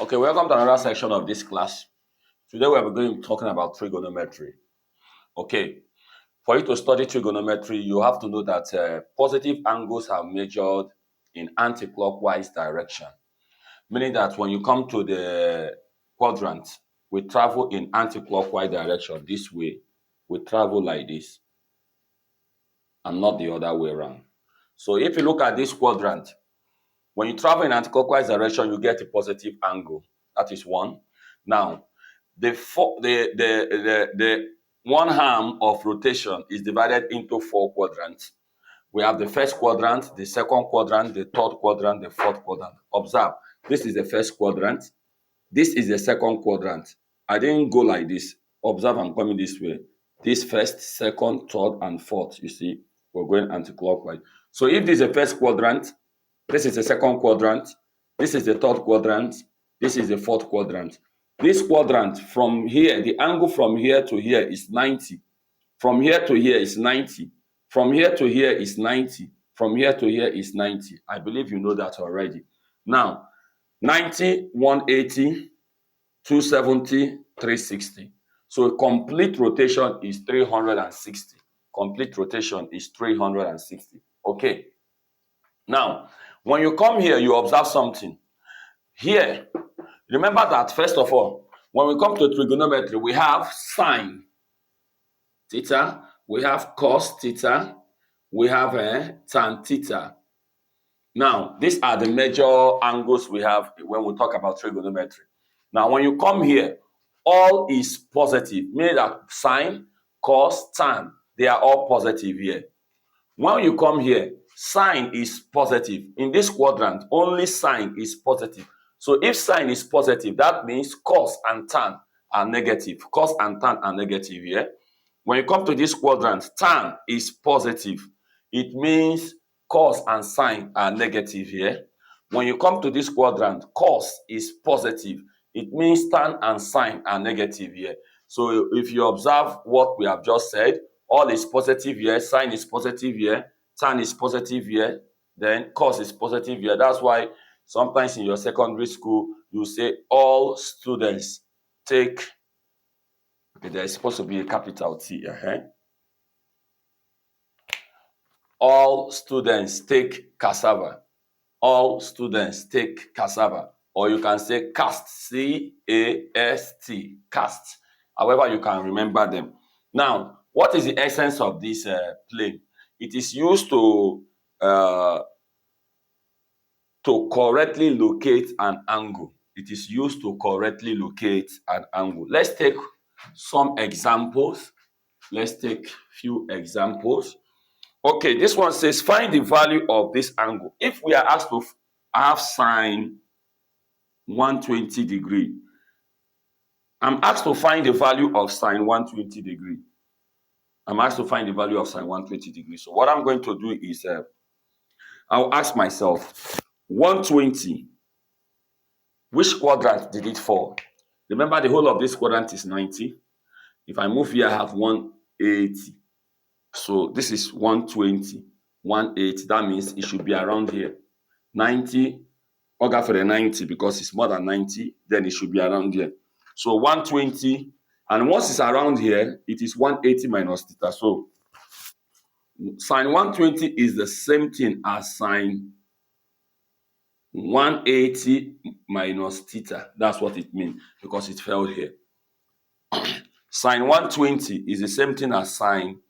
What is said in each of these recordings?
Okay, welcome to another section of this class. Today we are going to be talking about trigonometry. Okay, for you to study trigonometry, you have to know that positive angles are measured in anti-clockwise direction, meaning that when you come to the quadrant, we travel in anti-clockwise direction this way. We travel like this and not the other way around. So if you look at this quadrant, when you travel in anti-clockwise direction, you get a positive angle. That is one. Now, the one arm of rotation is divided into 4 quadrants. We have the first quadrant, the second quadrant, the third quadrant, the fourth quadrant. Observe, this is the first quadrant. This is the second quadrant. I didn't go like this. Observe, I'm coming this way. This first, second, third, and fourth. You see, we're going anti-clockwise. So if this is the first quadrant, this is the second quadrant, this is the third quadrant, this is the fourth quadrant. This quadrant from here, the angle from here to here is 90. From here to here is 90. From here to here is 90. From here to here is 90. I believe you know that already. Now, 90, 180, 270, 360. So a complete rotation is 360. Complete rotation is 360. Okay. Now, when you come here, you observe something. Here, remember that first of all, when we come to trigonometry, we have sine theta, we have cos theta, we have tan theta. Now, these are the major angles we have when we talk about trigonometry. Now, when you come here, all is positive, meaning that sine, cos, tan, they are all positive here. When you come here, sine is positive. In this quadrant, only sine is positive. So if sine is positive, that means cos and tan are negative. Cos and tan are negative here. When you come to this quadrant, tan is positive. It means cos and sine are negative here. When you come to this quadrant, cos is positive. It means tan and sine are negative here. So if you observe what we have just said, all is positive here, sine is positive here, tan is positive here, then cos is positive here. That's why sometimes in your secondary school, you say all students take, okay, there is supposed to be a capital T here. All students take cassava. All students take cassava. Or you can say cast, C-A-S-T, cast. However, you can remember them. Now, what is the essence of this plane? It is used to correctly locate an angle. It is used to correctly locate an angle. Let's take some examples. Let's take few examples. Okay, this one says find the value of this angle. If we are asked to have sine 120 degree, I'm asked to find the value of sine 120 degree. I'm asked to find the value of sine 120 degrees. So what I'm going to do is I'll ask myself, 120, which quadrant did it fall? Remember, the whole of this quadrant is 90. If I move here, I have 180. So this is 120, 180. That means it should be around here. 90, I'll go for the 90 because it's more than 90. Then it should be around here. So 120. And once it's around here, it is 180 minus theta. So sine 120 is the same thing as sine 180 minus theta. That's what it means because it fell here. Sine 120 is the same thing as sine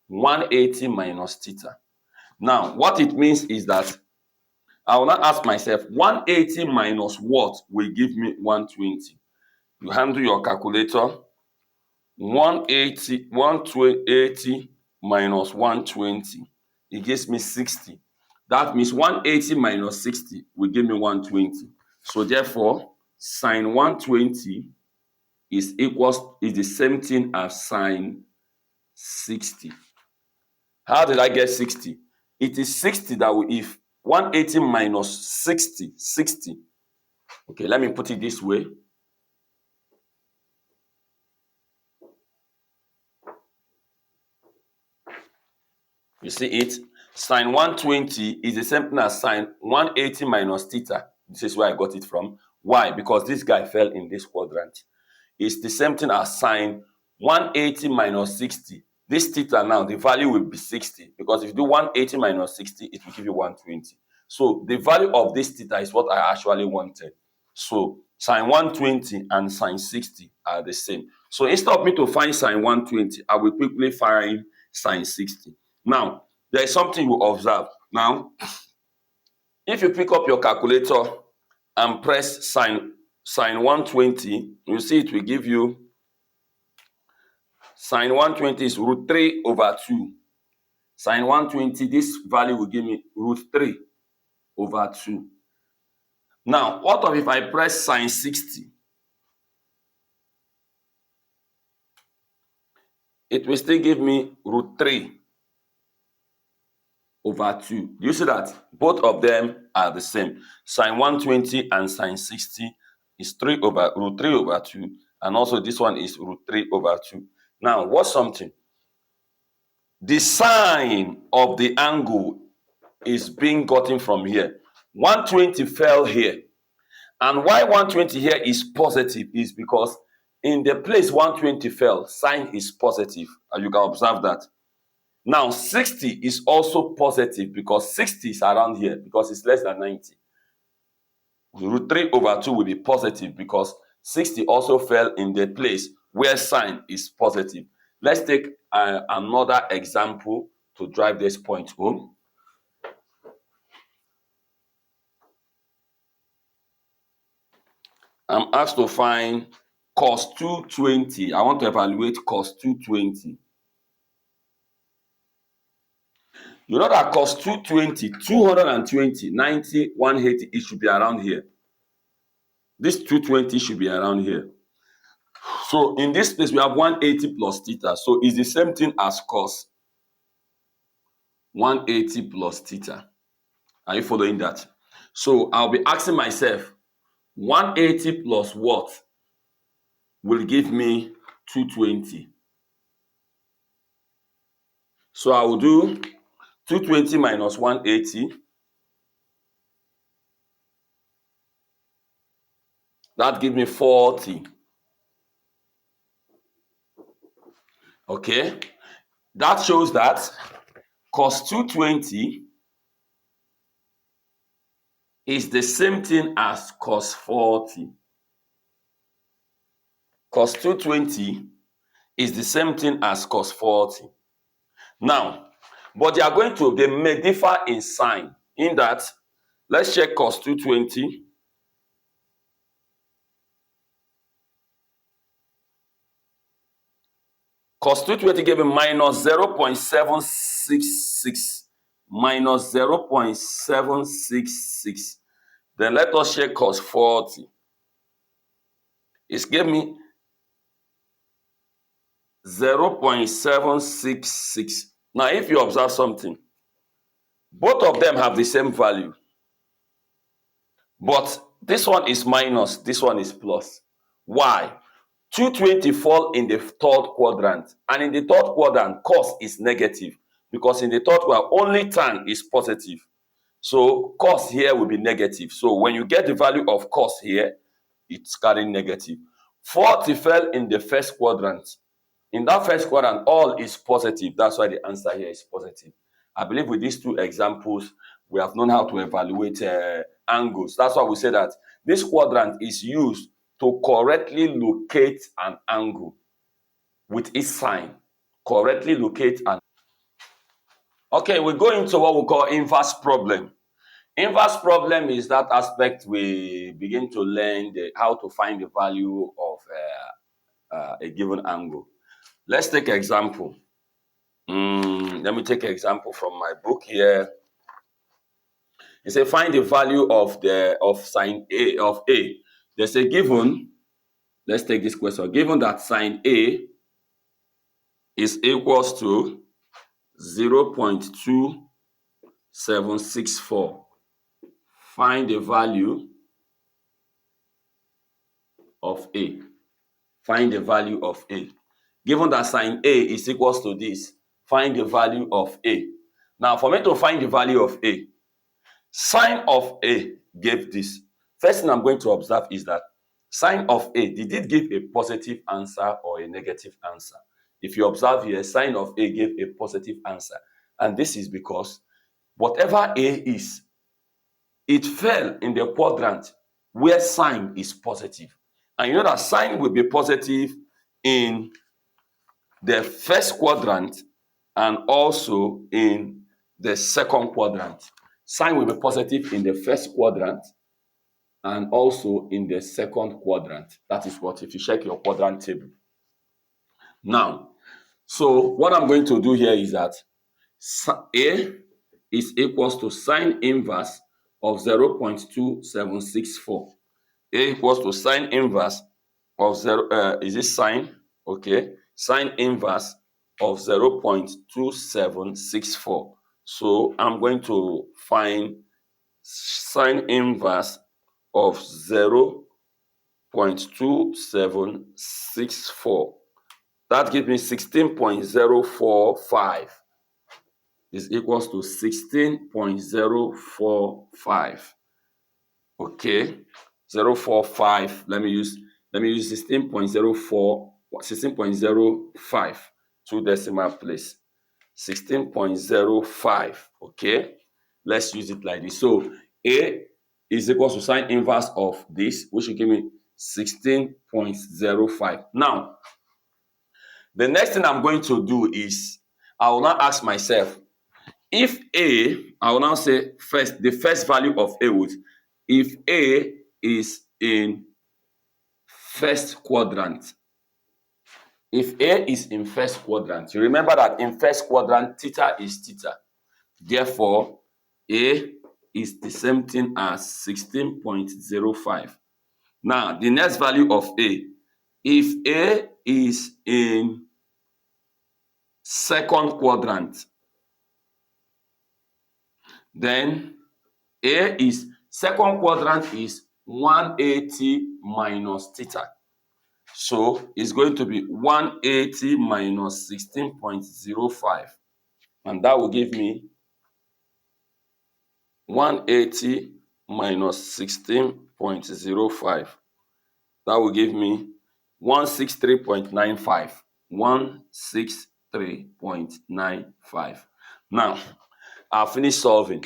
180 minus theta. Now, what it means is that I will now ask myself, 180 minus what will give me 120? You handle your calculator. 180 minus 120, it gives me 60. That means 180 minus 60 will give me 120. So therefore, sine 120 is the same thing as sine 60. How did I get 60? It is 60 that if 180 minus 60, Okay, let me put it this way. You see it? Sine 120 is the same thing as sine 180 minus theta. This is where I got it from. Why? Because this guy fell in this quadrant. It's the same thing as sine 180 minus 60. This theta now, the value will be 60, because if you do 180 minus 60, it will give you 120. So the value of this theta is what I actually wanted. So sine 120 and sine 60 are the same. So instead of me to find sine 120, I will quickly find sine 60. Now, there is something you observe. Now, if you pick up your calculator and press sine 120, you see it will give you sine 120 is root 3 over 2. Sine 120, this value will give me root 3 over 2. Now, what if I press sine 60? It will still give me root 3 over 2. Do you see that? Both of them are the same. Sine 120 and sine 60 is root 3 over 2. And also this one is root 3 over 2. Now, what's something? The sine of the angle is being gotten from here. 120 fell here. And why 120 here is positive is because in the place 120 fell, sine is positive. And you can observe that. Now, 60 is also positive because 60 is around here because it's less than 90. Root 3 over 2 will be positive because 60 also fell in the place where sine is positive. Let's take another example to drive this point home. I'm asked to find cos 220. I want to evaluate cos 220. You know that cos 220, 220, 90, 180, it should be around here. This 220 should be around here. So in this place, we have 180 plus theta. So it's the same thing as cos 180 plus theta. Are you following that? So I'll be asking myself, 180 plus what will give me 220? So I will do 220 minus 180. That gives me 40. Okay. That shows that cos 220 is the same thing as cos 40. Cos 220 is the same thing as cos 40. Now, but they may differ in sign. In that, let's check cos 220. Cos 220 gave me minus 0.766. Minus 0.766. Then let us check cos 40. It gave me 0.766. Now, if you observe something, both of them have the same value. But this one is minus, this one is plus. Why? 220 fall in the third quadrant. And in the third quadrant, cos is negative. Because in the third quadrant, only tan is positive. So cos here will be negative. So when you get the value of cos here, it's carrying negative. 40 fell in the first quadrant. In that first quadrant, all is positive. That's why the answer here is positive. I believe with these two examples, we have known how to evaluate angles. That's why we say that this quadrant is used to correctly locate an angle with its sign. Correctly locate an. Okay, we go into what we call inverse problem. Inverse problem is that aspect we begin to learn how to find the value of a given angle. Let's take an example. Let me take an example from my book here. It says find the value of sine A of A. There's a given. Let's take this question. Given that sine A is equals to 0.2764. Find the value of A. Find the value of A. Given that sine A is equals to this, find the value of A. Now, for me to find the value of A, sine of A gave this. First thing I'm going to observe is that sine of A, did it give a positive answer or a negative answer? If you observe here, sine of A gave a positive answer. And this is because whatever A is, it fell in the quadrant where sine is positive. And you know that sine will be positive in the first quadrant and also in the second quadrant. Sine will be positive in the first quadrant and also in the second quadrant. That is what, if you check your quadrant table. Now, so what I'm going to do here is that A is equals to sine inverse of 0.2764. A equals to sine inverse of is this sine? Okay, sine inverse of 0.2764. So I'm going to find sine inverse of 0.2764. That gives me 16.045. Is equals to 16.045. Okay, 045. Let me use 16.05, 2 decimal place. 16.05. Okay, let's use it like this. So A is equal to sine inverse of this, which will give me 16.05. Now, the next thing I'm going to do is I will now ask myself, if A, I will now say first, the first value of A would, if A is in first quadrant, if A is in first quadrant, you remember that in first quadrant, theta is theta. Therefore, A is the same thing as 16.05. Now, the next value of A, if A is in second quadrant, then A is, second quadrant is 180 minus theta. So it's going to be 180 minus 16.05. And that will give me 180 minus 16.05. That will give me 163.95. 163.95. Now, I'll finish solving.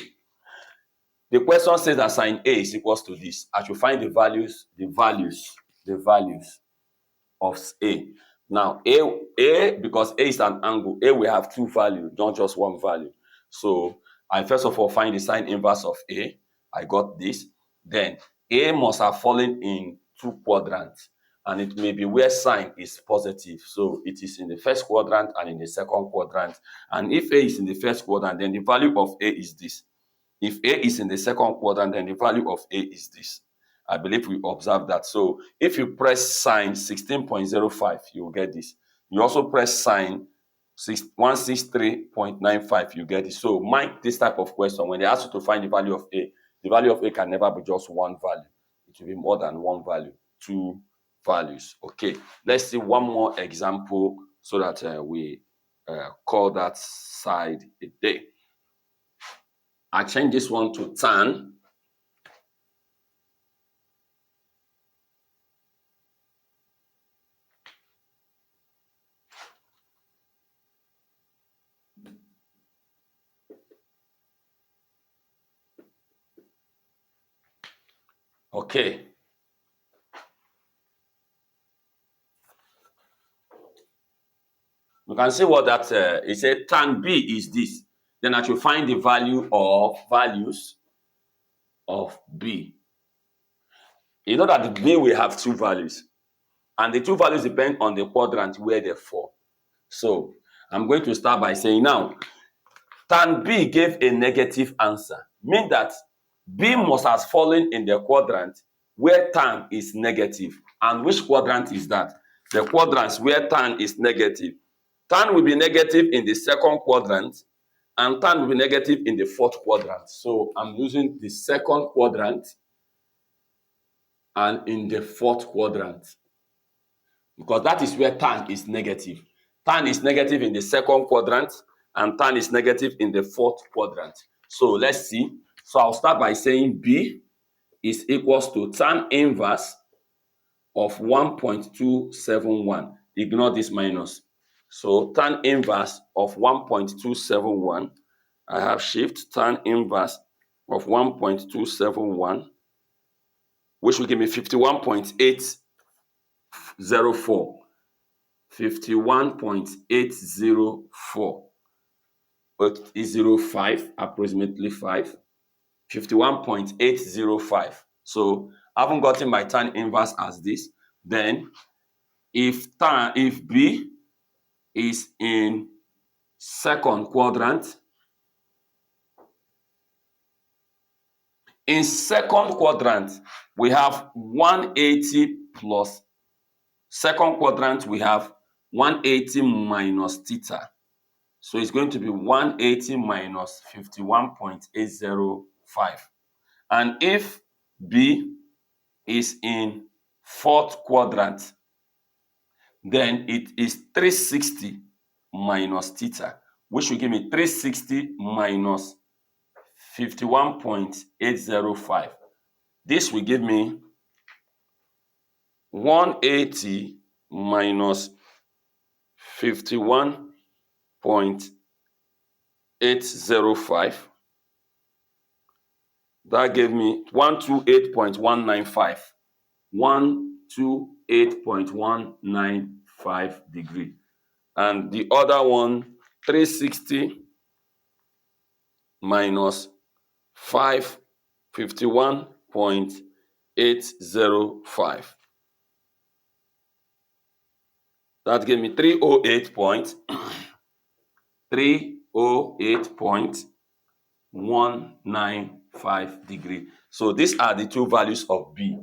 The question says that sine A is equals to this. I should find the values of A. Now, A, because A is an angle, A will have two values, not just one value. So, I first of all find the sine inverse of A. I got this. Then, A must have fallen in two quadrants. And it may be where sine is positive. So, it is in the first quadrant and in the second quadrant. And if A is in the first quadrant, then the value of A is this. If A is in the second quadrant, then the value of A is this. I believe we observed that. So if you press sine 16.05, you will get this. You also press sine 163.95, you get it. So mind this type of question. When they ask you to find the value of A can never be just one value. It will be more than one value, two values. Okay, let's see one more example so that we call that side a day. I change this one to tan. Okay. You can see what that it said tan B is this. Then I should find the values of B. You know that the B will have two values. And the two values depend on the quadrant where they fall. So I'm going to start by saying now, tan B gave a negative answer. Mean that B must have fallen in the quadrant where tan is negative. And which quadrant is that? The quadrants where tan is negative. Tan will be negative in the second quadrant and tan will be negative in the fourth quadrant. So I'm using the second quadrant and in the fourth quadrant, because that is where tan is negative. Tan is negative in the second quadrant and tan is negative in the fourth quadrant. So let's see. So I'll start by saying B is equals to tan inverse of 1.271. Ignore this minus. So tan inverse of 1.271, I have shift tan inverse of 1.271, which will give me 51.804. 51.804. But is 05, approximately 5. 51.805. So I haven't gotten my tan inverse as this. Then if B is in second quadrant, we have 180 plus, second quadrant we have 180 minus theta. So it's going to be 180 minus 51.805. And if B is in fourth quadrant, then it is 360 minus theta, which will give me 360 minus 51.805. This will give me 180 minus 51.805. That gave me 128.195. 128.195 degree. And the other one, 360 minus 51.805. That gave me 308.195 degree. So these are the two values of B.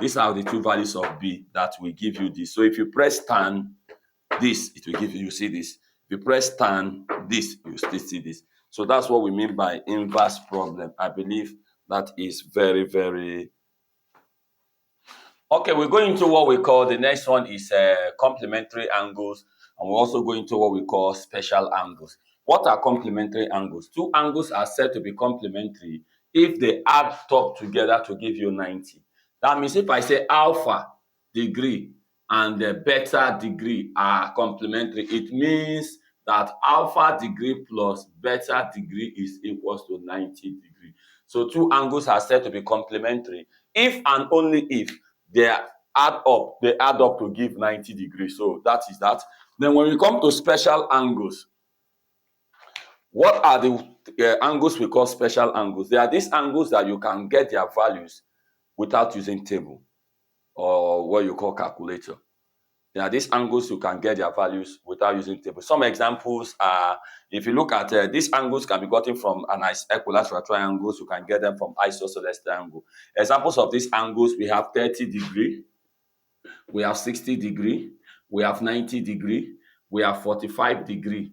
These are the two values of B that will give you this. So if you press tan this, it will give you, see this. If you press tan this, you still see this. So that's what we mean by inverse problem. I believe that is very, very... Okay, we're going into what we call, the next one is complementary angles, and we're also going to what we call special angles. What are complementary angles? Two angles are said to be complementary if they add up together to give you 90. That means if I say alpha degree and the beta degree are complementary, it means that alpha degree plus beta degree is equals to 90 degree. So two angles are said to be complementary if and only if they add up to give 90 degrees. So that is that. Then when we come to special angles, what are the angles we call special angles? They are these angles that you can get their values without using table or what you call calculator. There are these angles you can get their values without using table. Some examples are, if you look at these angles can be gotten from an equilateral triangles. You can get them from isosceles triangle. Examples of these angles, we have 30 degree, we have 60 degree, we have 90 degree, we have 45 degree.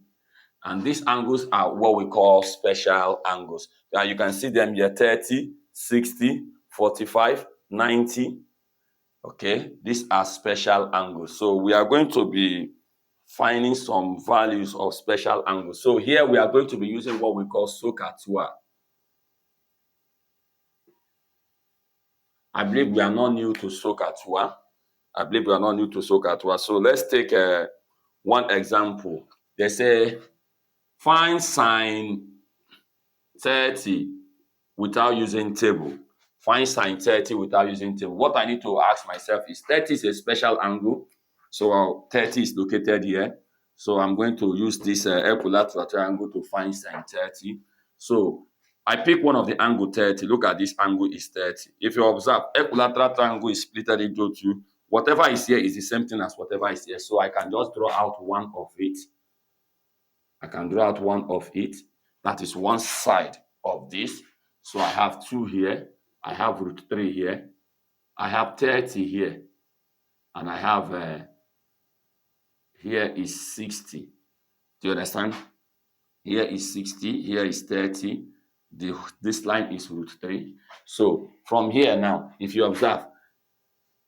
And these angles are what we call special angles. Now you can see them here: 30, 60, 45, 90. Okay, these are special angles. So we are going to be finding some values of special angles. So here we are going to be using what we call COOU. I believe we are not new to COOU. So let's take one example. They say find sine 30 without using table. Find sine 30 without using table. What I need to ask myself is 30 is a special angle. So 30 is located here. So I'm going to use this equilateral triangle to find sine 30. So I pick one of the angle 30. Look at this angle is 30. If you observe, equilateral triangle is split into two. Whatever is here is the same thing as whatever is here. So I can just draw out one of it. That is one side of this. So I have 2 here. I have root 3 here. I have 30 here. And I have here is 60. Do you understand? Here is 60. Here is 30. This line is root 3. So from here now, if you observe,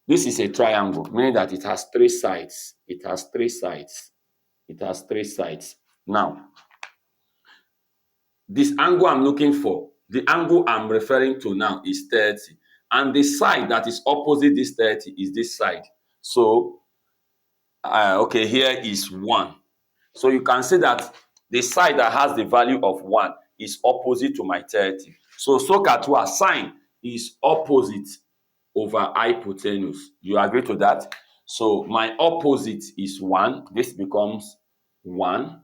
This is a triangle, meaning that it has three sides. It has three sides. It has three sides. Now, this angle I'm looking for, the angle I'm referring to now is 30. And the side that is opposite this 30 is this side. So, okay, here is 1. So you can see that the side that has the value of 1 is opposite to my 30. So SOHCAHTOA sine is opposite over hypotenuse. You agree to that? So my opposite is 1. This becomes 1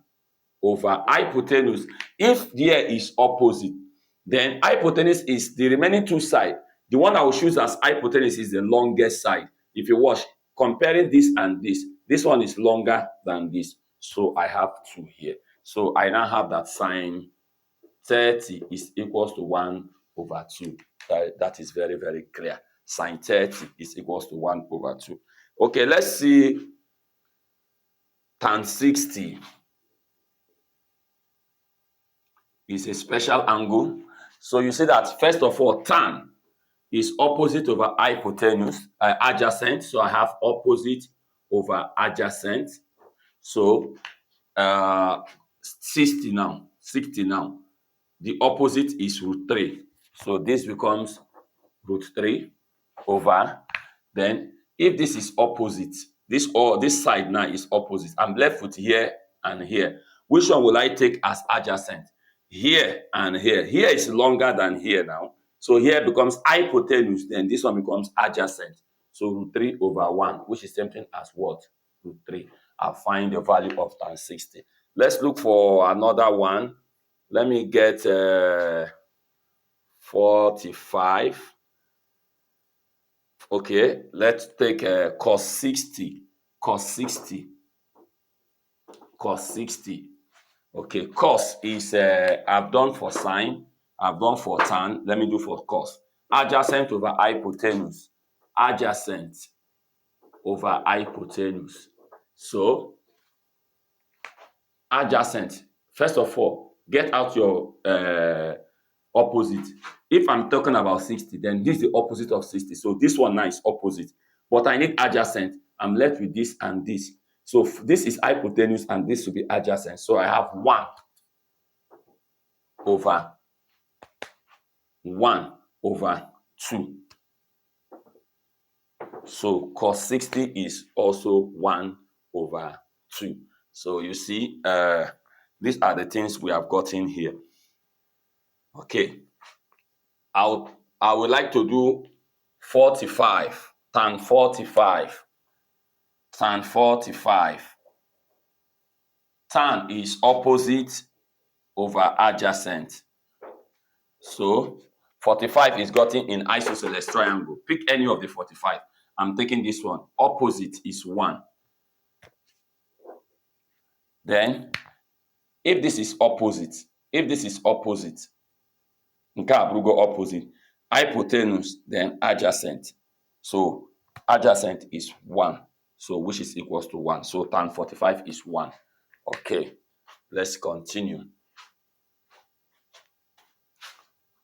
over hypotenuse. If there is opposite, then hypotenuse is the remaining two sides. The one I will choose as hypotenuse is the longest side. If you watch, comparing this and this one is longer than this. So I have 2 here. So I now have that sine 30 is equals to 1 over 2. That is very, very clear. Sine 30 is equals to 1 over 2. Okay, let's see tan 60. Is a special angle. So you see that first of all, tan is opposite over hypotenuse, adjacent. So I have opposite over adjacent. So 60 now. The opposite is root 3. So this becomes root 3 over. Then if this is opposite, this side now is opposite. I'm left with here and here. Which one will I take as adjacent? Here and here. Here is longer than here now. So here becomes hypotenuse. Then this one becomes adjacent. So root 3 over 1, which is same thing as what? Root 3. I'll find the value of tan 60. Let's look for another one. Let me get 45. Okay, let's take cos 60. Okay, cos is I've done for sine, I've done for tan. Let me do for cos. Adjacent over hypotenuse. Adjacent over hypotenuse. So adjacent. First of all, get out your opposite. If I'm talking about 60, then this is the opposite of 60. So this one now is opposite. But I need adjacent. I'm left with this and this. So this is hypotenuse and this will be adjacent. So I have 1 over 2. So cos 60 is also 1 over 2. So you see, these are the things we have gotten here. Okay. I would like to do 45, tan 45. Tan 45. Tan is opposite over adjacent. So 45 is gotten in isosceles triangle. Pick any of the 45. I'm taking this one. Opposite is 1. Then, if this is opposite, nke a bụrụgo opposite, hypotenuse, then adjacent. So adjacent is 1. So which is equals to 1. So tan 45 is 1. Okay, let's continue.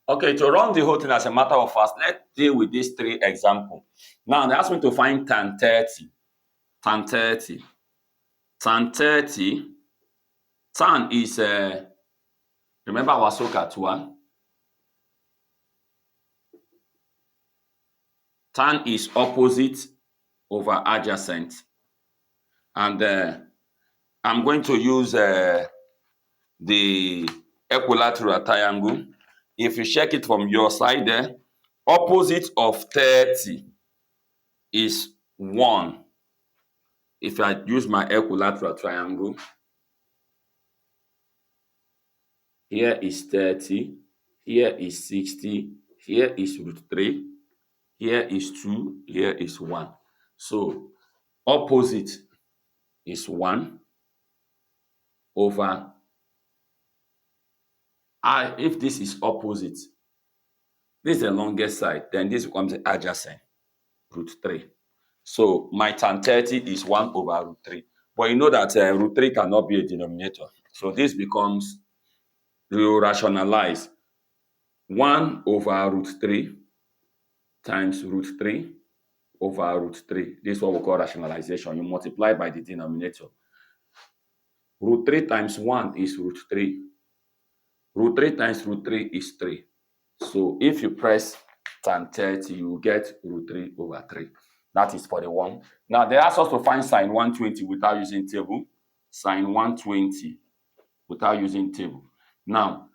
Okay, to run the whole thing as a matter of fact, let's deal with these 3 examples. Now, they ask me to find tan 30. Tan 30. Tan 30. Tan is, remember our SOHCAHTOA? Tan is opposite over adjacent. And I'm going to use the equilateral triangle. If you check it from your side there, opposite of 30 is 1. If I use my equilateral triangle, here is 30, here is 60, here is root 3, here is 2, here is 1. So opposite is 1 over, if this is opposite, this is the longest side, then this becomes the adjacent, root 3. So my tan 30 is 1 over root 3. But you know that root 3 cannot be a denominator. So this becomes, you rationalize 1 over root 3 times root 3 over root 3. This is what we call rationalization. You multiply by the denominator. Root 3 times 1 is root 3. Root 3 times root 3 is 3. So if you press tan 30, you will get root 3 over 3. That is for the 1. Now they ask us to find sine 120 without using table. Sine 120 without using table. Now,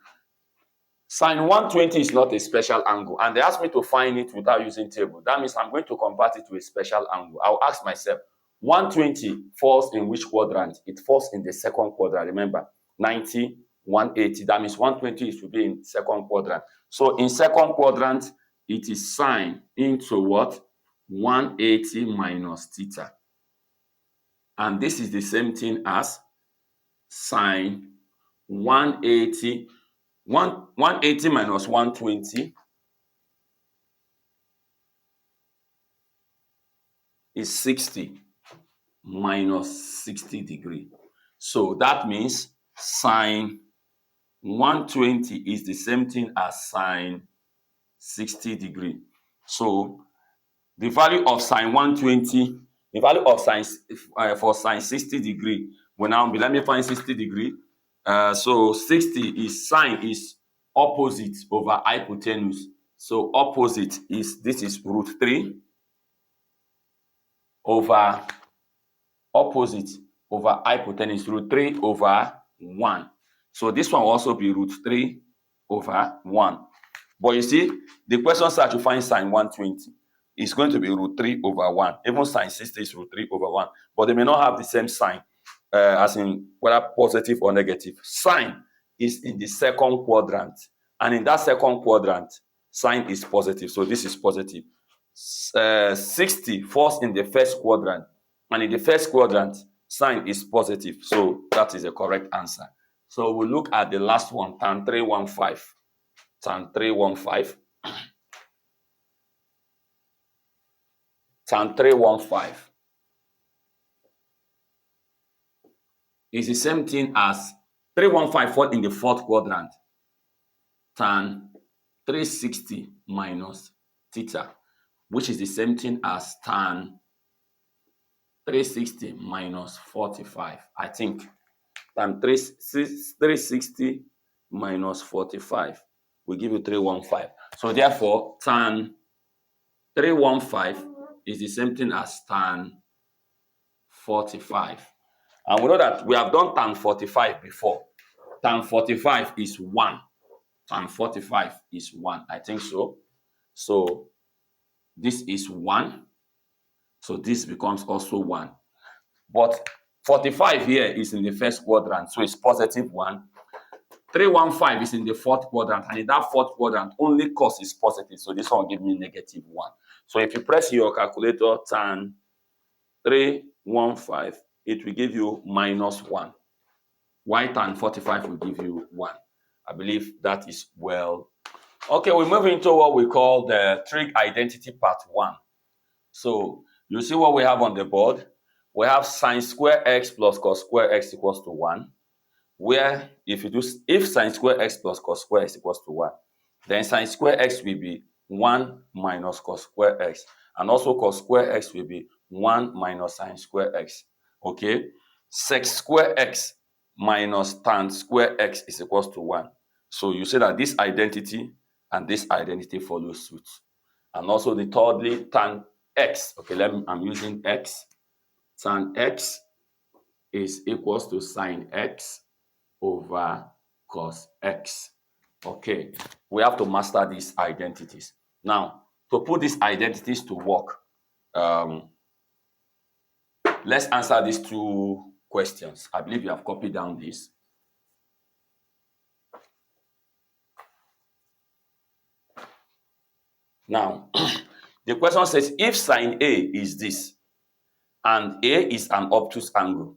sine 120 is not a special angle, and they asked me to find it without using table. That means I'm going to convert it to a special angle. I'll ask myself, 120 falls in which quadrant? It falls in the second quadrant. Remember, 90, 180. That means 120 should be in second quadrant. So in second quadrant, it is sine into what? 180 minus theta. And this is the same thing as sine 180. 180 minus 120 is 60 minus 60 degree. So that means sine 120 is the same thing as sine 60 degree. So the value of sine 120, the value of sine for sine 60 degree will now be, let me find 60 degree. So 60 is sine is opposite over hypotenuse. So opposite is, this is root 3 over opposite over hypotenuse, root 3 over 1. So this one will also be root 3 over 1. But you see, the question starts to find sine 120. It's going to be root 3 over 1. Even sine 60 is root 3 over 1. But they may not have the same sign, as in whether positive or negative. Sine is in the second quadrant. And in that second quadrant, sine is positive. So this is positive. 60 falls in the first quadrant. And in the first quadrant, sine is positive. So that is the correct answer. So we'll look at the last one, tan 315. Tan 315. Tan 315 is the same thing as 315 fall in the fourth quadrant. Tan 360 minus theta, which is the same thing as tan 360 minus 45. I think tan 360 minus 45 will give you 315. So therefore, tan 315 is the same thing as tan 45. And we know that we have done tan 45 before. Tan 45 is 1. Tan 45 is 1. I think so. So this is 1. So this becomes also 1. But 45 here is in the first quadrant, so it's positive 1. 315 is in the fourth quadrant, and in that fourth quadrant, only cos is positive. So this one will give me negative 1. So if you press your calculator, tan 315, it will give you minus 1. Why tan 45 will give you 1? I believe that is well. Okay, we move into what we call the trig identity part 1. So you see what we have on the board. We have sine square x plus cos square x equals to 1. Where if sine square x plus cos square x equals to 1, then sine square x will be 1 minus cos square x. And also cos square x will be 1 minus sine square x. Okay? Sec square x minus tan square x is equals to 1. So you say that this identity and this identity follow suit. And also the thirdly, tan x. Okay, I'm using x. Tan x is equals to sine x over cos x. Okay, we have to master these identities. Now, to put these identities to work, let's answer these two questions. I believe you have copied down this. Now, the question says, if sine A is this, and A is an obtuse angle,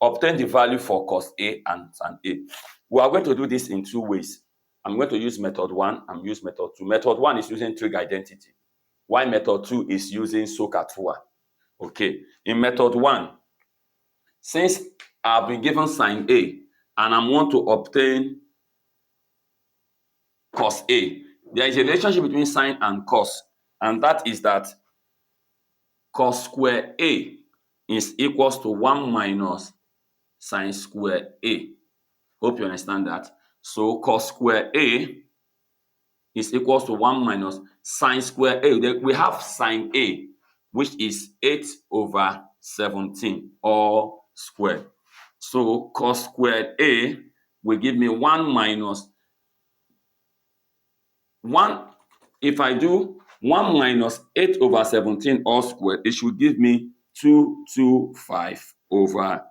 obtain the value for cos A and tan A. We are going to do this in two ways. I'm going to use method 1 and use method 2. Method 1 is using trig identity, while method 2 is using SOHCAHTOA. Okay, in method 1, since I've been given sine A and I want to obtain cos A, there is a relationship between sine and cos, and that is that cos square A is equals to 1 minus sine square A. Hope you understand that. So cos square A is equals to 1 minus sine square A. We have sine A, which is 8 over 17 all squared. So cos squared A will give me 1 minus 1. If I do 1 minus 8 over 17 all squared, it should give me 225 over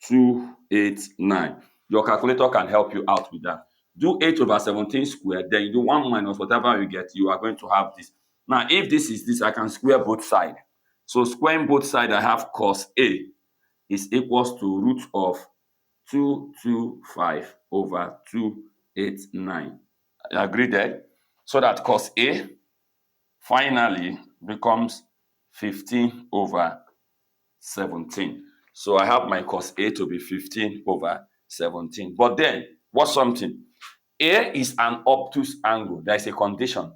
289. Your calculator can help you out with that. Do 8 over 17 squared, then you do 1 minus whatever you get, you are going to have this. Now, if this is this, I can square both sides. So squaring both sides, I have cos A is equals to root of 225 over 289. Agree there? So that cos A finally becomes 15 over 17. So I have my cos A to be 15 over 17. But then, what's something? A is an obtuse angle. There is a condition.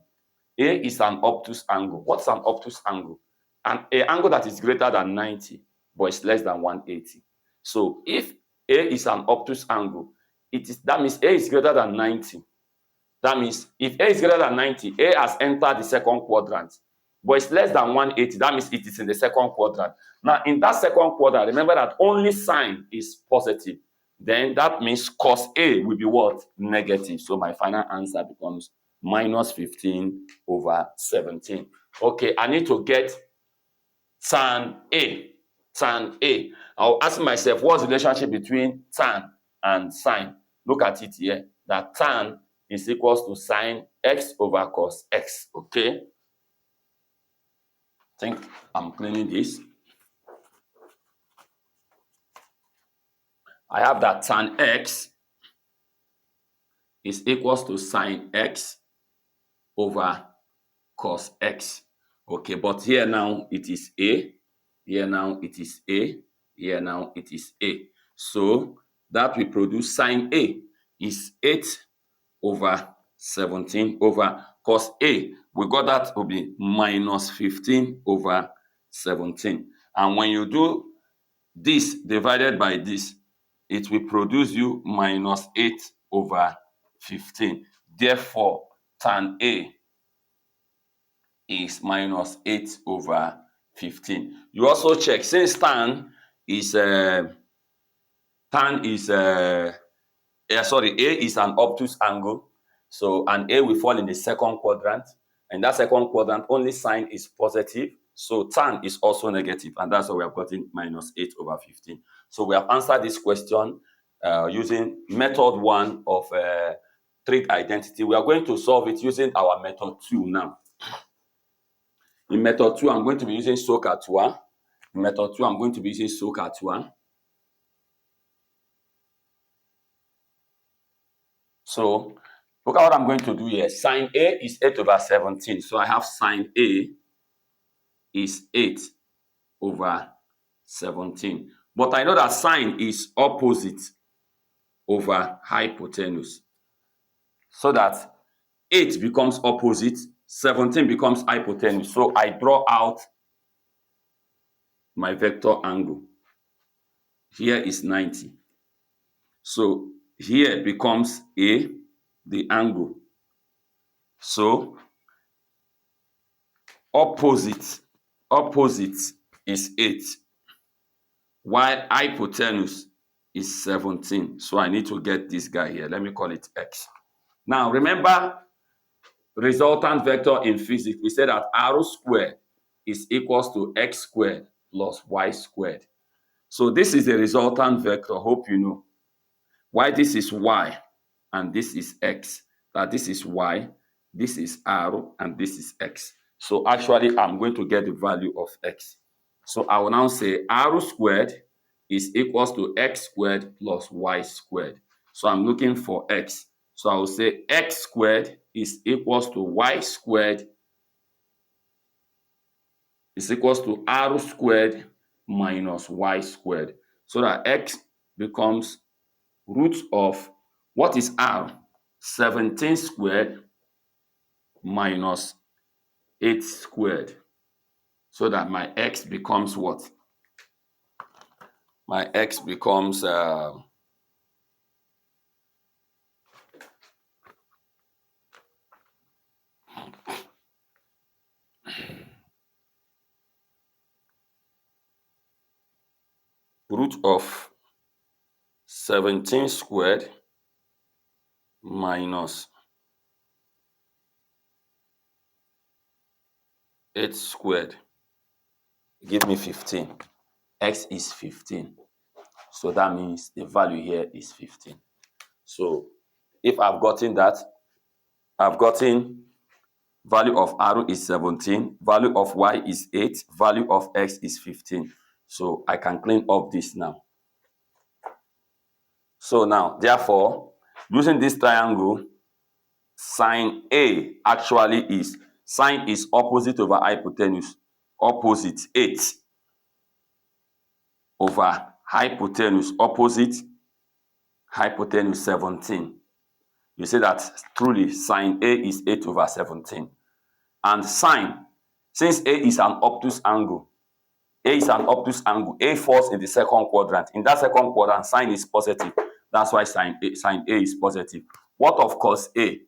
A is an obtuse angle. What's an obtuse angle? An angle that is greater than 90, but it's less than 180. So if A is an obtuse angle, that means A is greater than 90. That means if A is greater than 90, A has entered the second quadrant, but it's less than 180. That means it is in the second quadrant. Now, in that second quadrant, remember that only sign is positive. Then that means cos A will be what? Negative. So my final answer becomes minus 15 over 17. Okay, I need to get tan A. Tan A. I'll ask myself, what's the relationship between tan and sine? Look at it here. That tan is equals to sine x over cos x. Okay? I think I'm cleaning this. I have that tan x is equals to sine x over cos x. Okay, but here now it is A. Here now it is A. Here now it is A. So that will produce sine A is 8 over 17 over cos A. We got that to be minus 15 over 17. And when you do this divided by this, it will produce you minus 8 over 15. Therefore, tan A is minus 8 over 15. You also check, since tan is A is an obtuse angle. So an A will fall in the second quadrant, and that second quadrant only sign is positive. So tan is also negative, and that's why we have gotten minus 8 over 15. So we have answered this question using method 1 of trig identity. We are going to solve it using our method 2 now. In method 2, I'm going to be using COOU. In method 2, I'm going to be using COOU. So look at what I'm going to do here. Sine A is 8 over 17. So I have sine A is 8 over 17. But I know that sine is opposite over hypotenuse. So that 8 becomes opposite, 17 becomes hypotenuse. So I draw out my vector angle. Here is 90. So here becomes A, the angle. So opposite is 8, while hypotenuse is 17. So I need to get this guy here. Let me call it X. Now remember, resultant vector in physics, we said that r squared is equals to x squared plus y squared. So this is the resultant vector. Hope you know. Why this is y and this is x. That this is y, this is r, and this is x. So actually, I'm going to get the value of x. So I will now say r squared is equals to x squared plus y squared. So I'm looking for x. So I will say x squared is equals to y squared is equals to r squared minus y squared. So that x becomes root of, what is r? 17 squared minus 8 squared. so that my x becomes what? My x becomes root of 17 squared minus 8 squared. Give me 15. X is 15. So that means the value here is 15. So if I've gotten that, I've gotten value of r is 17, value of y is 8, value of x is 15. So I can clean up this now. So now, therefore, using this triangle, sine A actually is, sine is opposite over hypotenuse, opposite 8 over hypotenuse, opposite hypotenuse 17. You say that truly sine A is 8 over 17. And sine, since A is an obtuse angle, A falls in the second quadrant. In that second quadrant, sine is positive. That's why sine A is positive. What of cos A?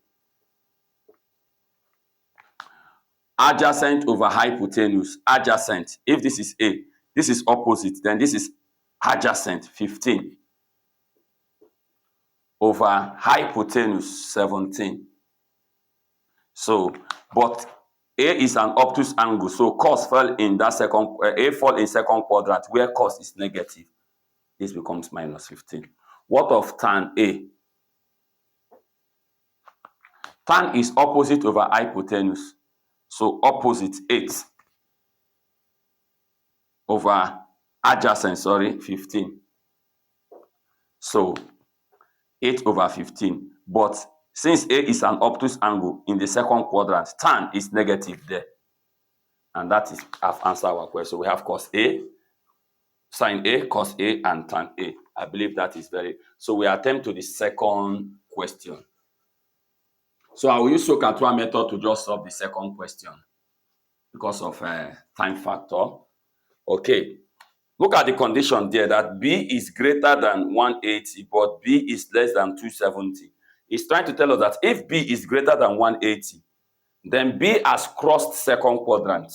Adjacent over hypotenuse. Adjacent. If this is A, this is opposite, then this is adjacent, 15 over hypotenuse, 17. So, but A is an obtuse angle, so cos fell in that second, A fall in second quadrant where cos is negative. This becomes minus 15. What of tan A? Tan is opposite over hypotenuse, so opposite 8 over adjacent, 15. So 8 over 15. But since A is an obtuse angle in the second quadrant, tan is negative there. And that is, I've answered our question. So we have cos A, sine A, cos A, and tan A. I believe that is very... So we attempt to the second question. So I will use SOHCAHTOA method to just solve the second question because of time factor. Okay. Look at the condition there that B is greater than 180, but B is less than 270. It's trying to tell us that if B is greater than 180, then B has crossed second quadrant.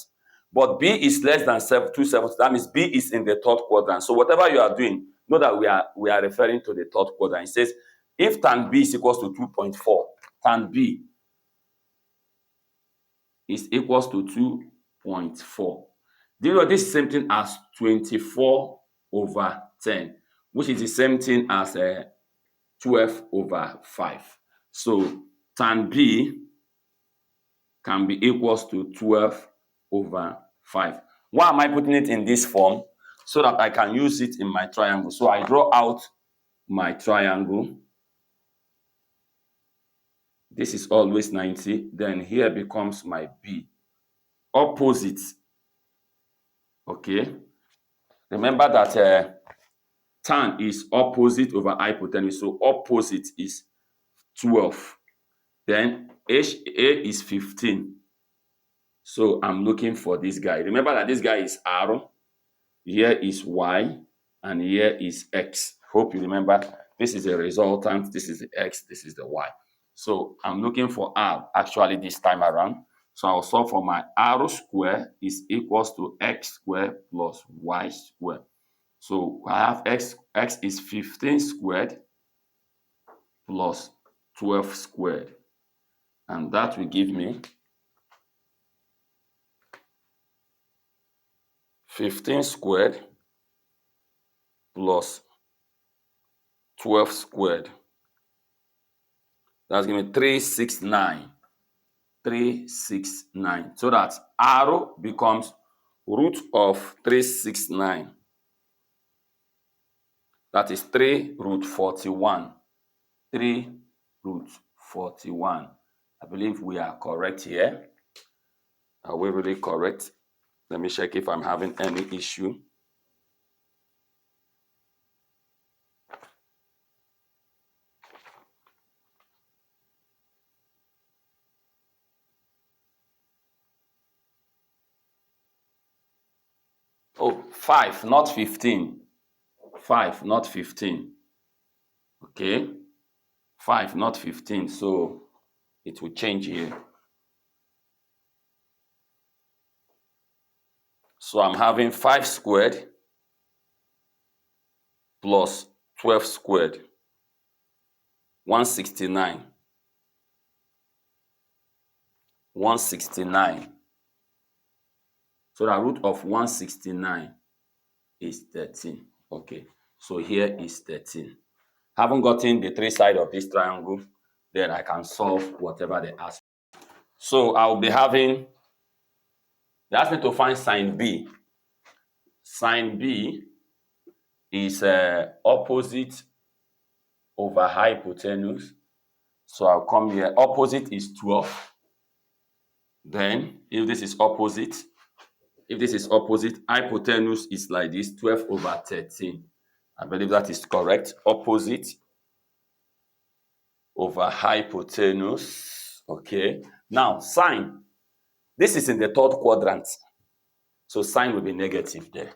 But B is less than 270. That means B is in the third quadrant. So whatever you are doing, know that we are referring to the third quadrant. It says if tan B is equals to 2.4, tan B is equals to 2.4. Do you know this is the same thing as 24 over 10, which is the same thing as 12 over 5. So tan B can be equals to 12 over 5. Why am I putting it in this form? So that I can use it in my triangle. So I draw out my triangle. This is always 90. Then here becomes my B. Opposite. Okay. Remember that tan is opposite over hypotenuse. So opposite is 12. Then A is 15. So I'm looking for this guy. Remember that this guy is R. Here is Y. And here is X. Hope you remember. This is the resultant. This is the X. This is the Y. So I'm looking for R actually this time around. So I'll solve for my R square is equals to X squared plus Y squared. So I have X is 15 squared plus 12 squared. And that will give me 15 squared plus 12 squared. That's going to be 369. 369. So that R becomes root of 369. That is 3 root 41. 3 root 41. I believe we are correct here. Are we really correct? Let me check if I'm having any issue. Oh, 5, not 15. 5, not 15. Okay. 5, not 15. So it will change here. So I'm having 5 squared plus 12 squared. 169. 169. So the root of 169 is 13. Okay. So here is 13. Haven't gotten the 3 sides of this triangle, then I can solve whatever they ask. So I'll be having, they asked me to find sine B. Sine B is opposite over hypotenuse. So I'll come here. Opposite is 12. Then if this is opposite, hypotenuse is like this, 12 over 13. I believe that is correct. Opposite over hypotenuse. Okay. Now sine. This is in the third quadrant. So sine will be negative there.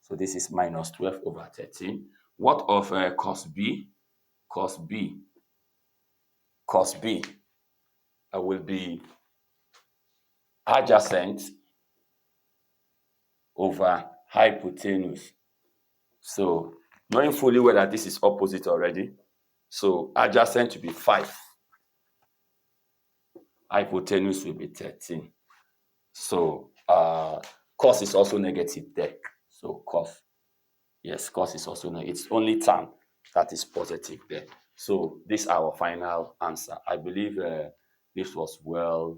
So this is minus 12 over 13. What of cos B? Cos B. Cos B will be adjacent over hypotenuse. So knowing fully well that this is opposite already, so adjacent to be 5. Hypotenuse will be 13. So cos is also negative there. So cos, yes, cos is also negative. It's only tan that is positive there. So this is our final answer. I believe this was well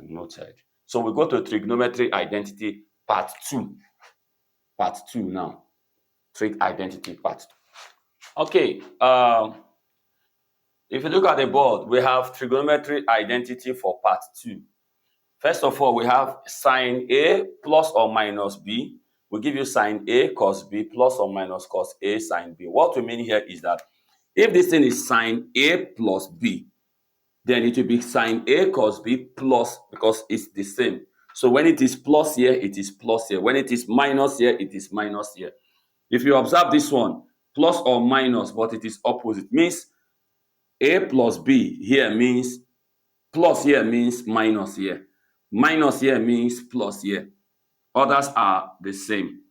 noted. So we go to trigonometry identity part 2. Part 2 now. Trig identity part 2. Okay. If you look at the board, we have trigonometry identity for part 2. First of all, we have sine A plus or minus B. We give you sine A cos B plus or minus cos A sine B. What we mean here is that if this thing is sine A plus B, then it will be sine A cos B plus, because it's the same. So when it is plus here, it is plus here. When it is minus here, it is minus here. If you observe this one, plus or minus, but it is opposite, means A plus B here means plus here means minus here. Minus here means plus here. Others are the same.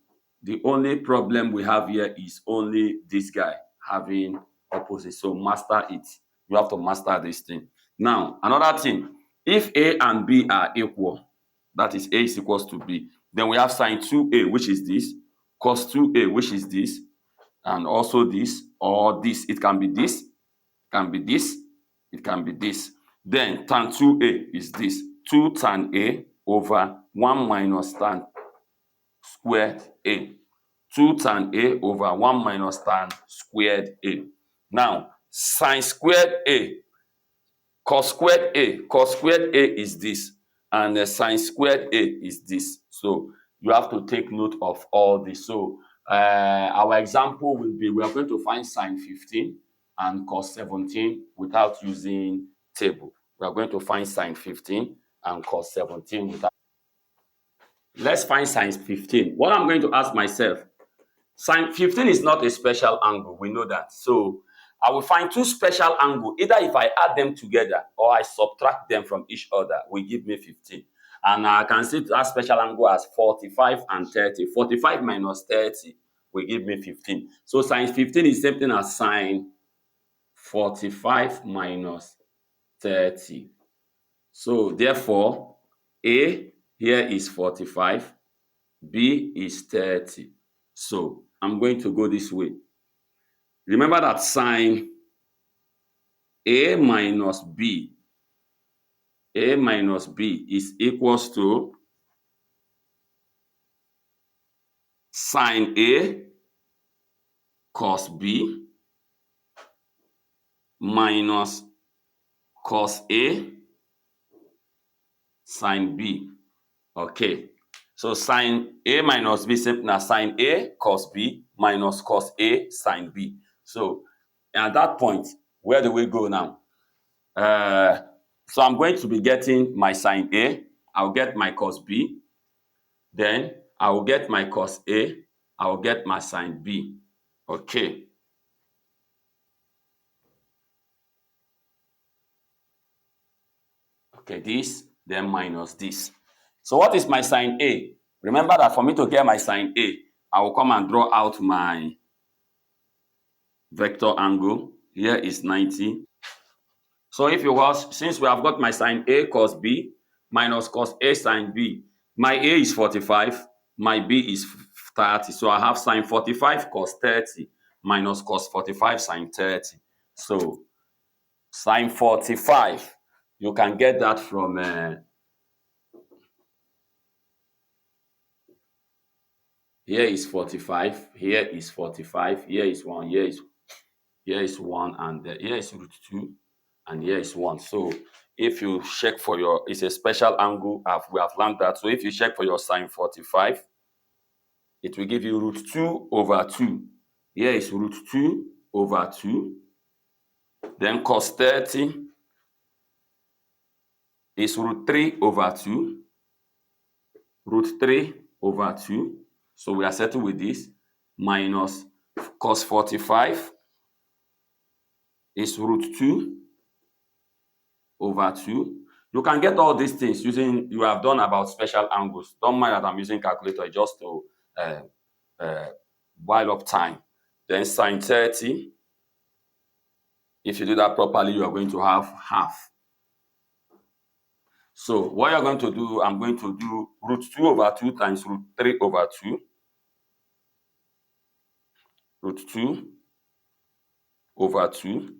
The only problem we have here is only this guy having opposite. So master it. You have to master this thing. Now, another thing, if A and B are equal, that is A is equals to B, then we have sine 2A, which is this, cos 2A, which is this, and also this, or this. It can be this, it can be this, it can be this. Then tan 2A is this, 2 tan A over 1 minus tan squared A. 2 tan A over 1 minus tan squared A. Now, sine squared A, cos squared A is this, and sine squared A is this. So you have to take note of all this. So our example will be, we are going to find sine 15 and cos 17 without using table. We are going to find sine 15 and cos 17 without. Let's find sine 15. What I'm going to ask myself, sine 15 is not a special angle. We know that. So I will find 2 special angles. Either if I add them together or I subtract them from each other, will give me 15. And I can see that special angle as 45 and 30. 45 minus 30 will give me 15. So sine 15 is the same thing as sine 45 minus 30. So therefore, A here is 45, B is 30. So I'm going to go this way. Remember that sine A minus B is equals to sine A cos B minus cos A sine B. Okay. So sine A minus B is simple as sine A cos B minus cos A sine B. So at that point, where do we go now? So I'm going to be getting my sine A. I'll get my cos B. Then I will get my cos A, I will get my sine B. Okay. Okay, this, then minus this. So what is my sine A? Remember that for me to get my sine A, I will come and draw out my vector angle. Here is 90. So if you watch, since we have got my sine A cos B minus cos A sine B, my A is 45, my B is 30. So I have sine 45 cos 30 minus cos 45 sine 30. So sine 45, you can get that from here is 45, here is 45, here is 1, here is 1, and here is root 2, and here is 1. So if you check for your, it's a special angle, we have learned that. So if you check for your sine 45, it will give you root 2 over 2. Here is root 2 over 2. Then cos 30 is root 3 over 2. Root 3 over 2. So we are settled with this. Minus cos 45 is root 2 over 2. You can get all these things using, you have done about special angles. Don't mind that I'm using calculator just to while up time. Then sine 30, if you do that properly, you are going to have half. So what you're going to do, I'm going to do root 2 over 2 times root 3 over 2. Root 2 over 2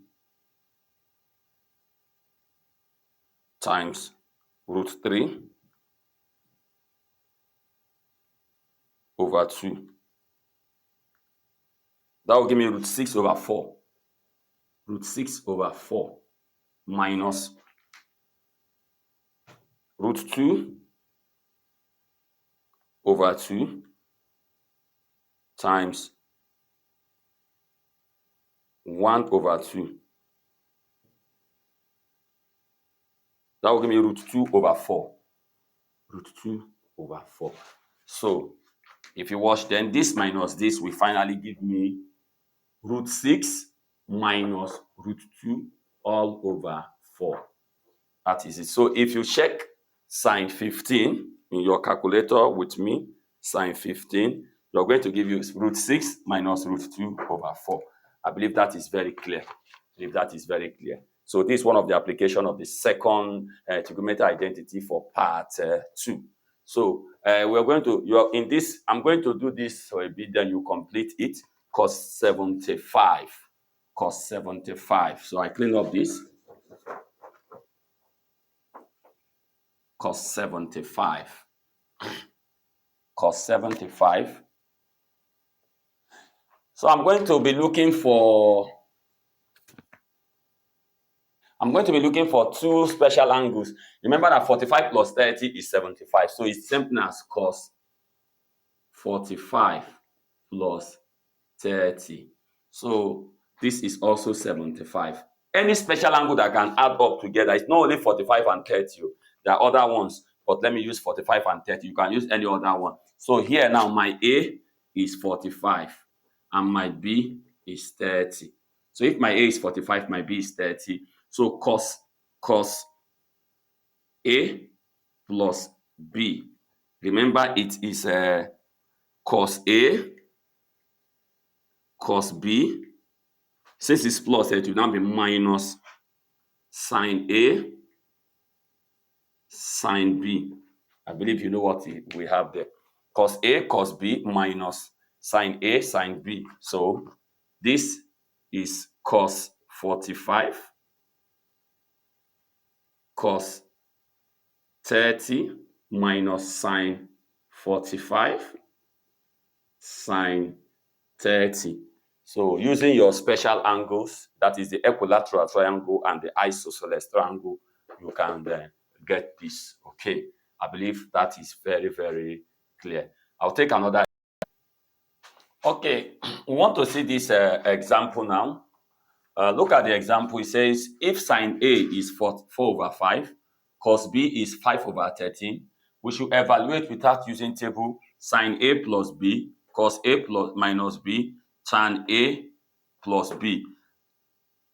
times root 3 over 2. That will give me root 6 over 4. Root 6 over 4 minus root 2 over 2 times 1 over 2. That will give me root 2 over 4. Root 2 over 4. So if you watch, then this minus this will finally give me root 6 minus root 2 all over 4. That is it. So if you check sine 15 in your calculator with me, sine 15, you're going to give you root 6 minus root 2 over 4. I believe that is very clear. So this is one of the application of the second trigonometric identity for part 2. So we're going to, in this, I'm going to do this for a bit, then you complete it. Cos 75. Cos 75. So I clean up this. Cos 75. Cos 75. So I'm going to be looking for two special angles. Remember that 45 plus 30 is 75. So it's same as cos 45 plus 30. So this is also 75. Any special angle that can add up together, it's not only 45 and 30. There are other ones, but let me use 45 and 30. You can use any other one. So here now, my A is 45 and my B is 30. So if my A is 45, my B is 30. So cos A plus B. Remember, it is cos A, cos B. Since it's plus, it will now be minus sine A, sine B. I believe you know what we have there. Cos A, cos B minus sine A, sine B. So this is cos 45, cos 30 minus sine 45, sine 30. So using your special angles, that is the equilateral triangle and the isosceles triangle, you can get this. Okay, I believe that is very, very clear. I'll take another. Okay, we want to see this example now. Look at the example. It says if sine A is 4 over 5, cos B is 5 over 13, we should evaluate without using table Sine A plus B, cos A plus minus B, tan A plus B.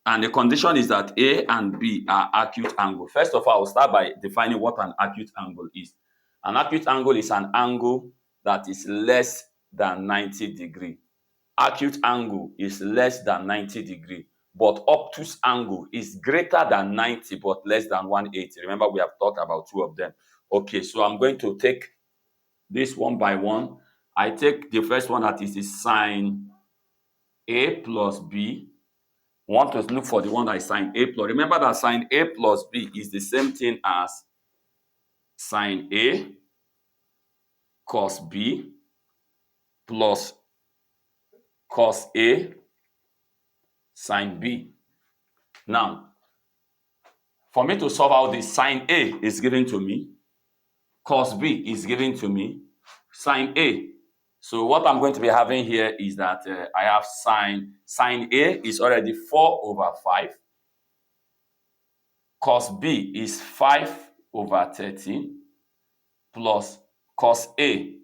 And the condition is that A and B are acute angle. First of all, I'll start by defining what an acute angle is. An acute angle is an angle that is less than 90 degrees. Acute angle is less than 90 degrees, but obtuse angle is greater than 90 but less than 180. Remember, we have talked about two of them. Okay, so I'm going to take this one by one. I take the first one, that is the sine A plus B. Want to look for the one that is sine A plus. Remember that sine A plus B is the same thing as sine A cos B plus cos A sine B. Now, for me to solve out this, sine A is given to me, cos B is given to me, sine A. So what I'm going to be having here is that I have sine A is already 4 over 5. Cos B is 5 over 13 plus cos A.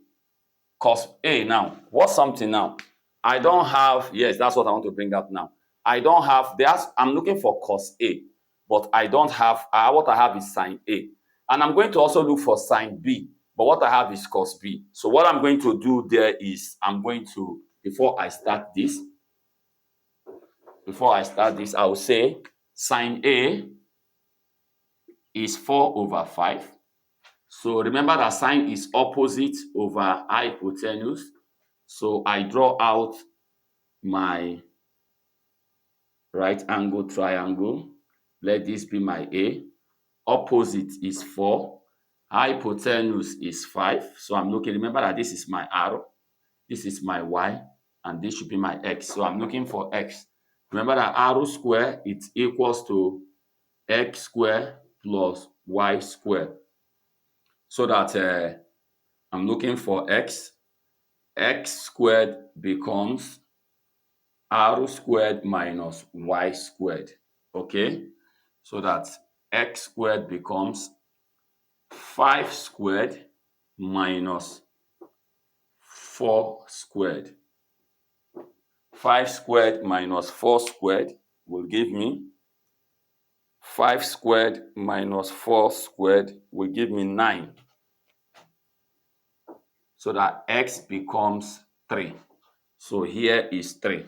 Cos A now, what's something now? I don't have, yes, that's what I want to bring up now. I don't have, I'm looking for cos A, but I don't have, what I have is sine A. And I'm going to also look for sine B, but what I have is cos B. So what I'm going to do there is, I'm going to, before I start this, I will say sine A is 4 over 5. So remember that sine is opposite over hypotenuse. So I draw out my right angle triangle. Let this be my A. Opposite is 4. Hypotenuse is 5. So I'm looking, remember that this is my arrow, this is my Y, and this should be my X. So I'm looking for X. Remember that arrow square, it's equals to X square plus Y square. So that I'm looking for X. X squared becomes r squared minus y squared. Okay, so that X squared becomes 5 squared minus 4 squared. 5 squared minus 4 squared will give me 5 squared minus 4 squared will give me 9. So that X becomes 3. So here is 3.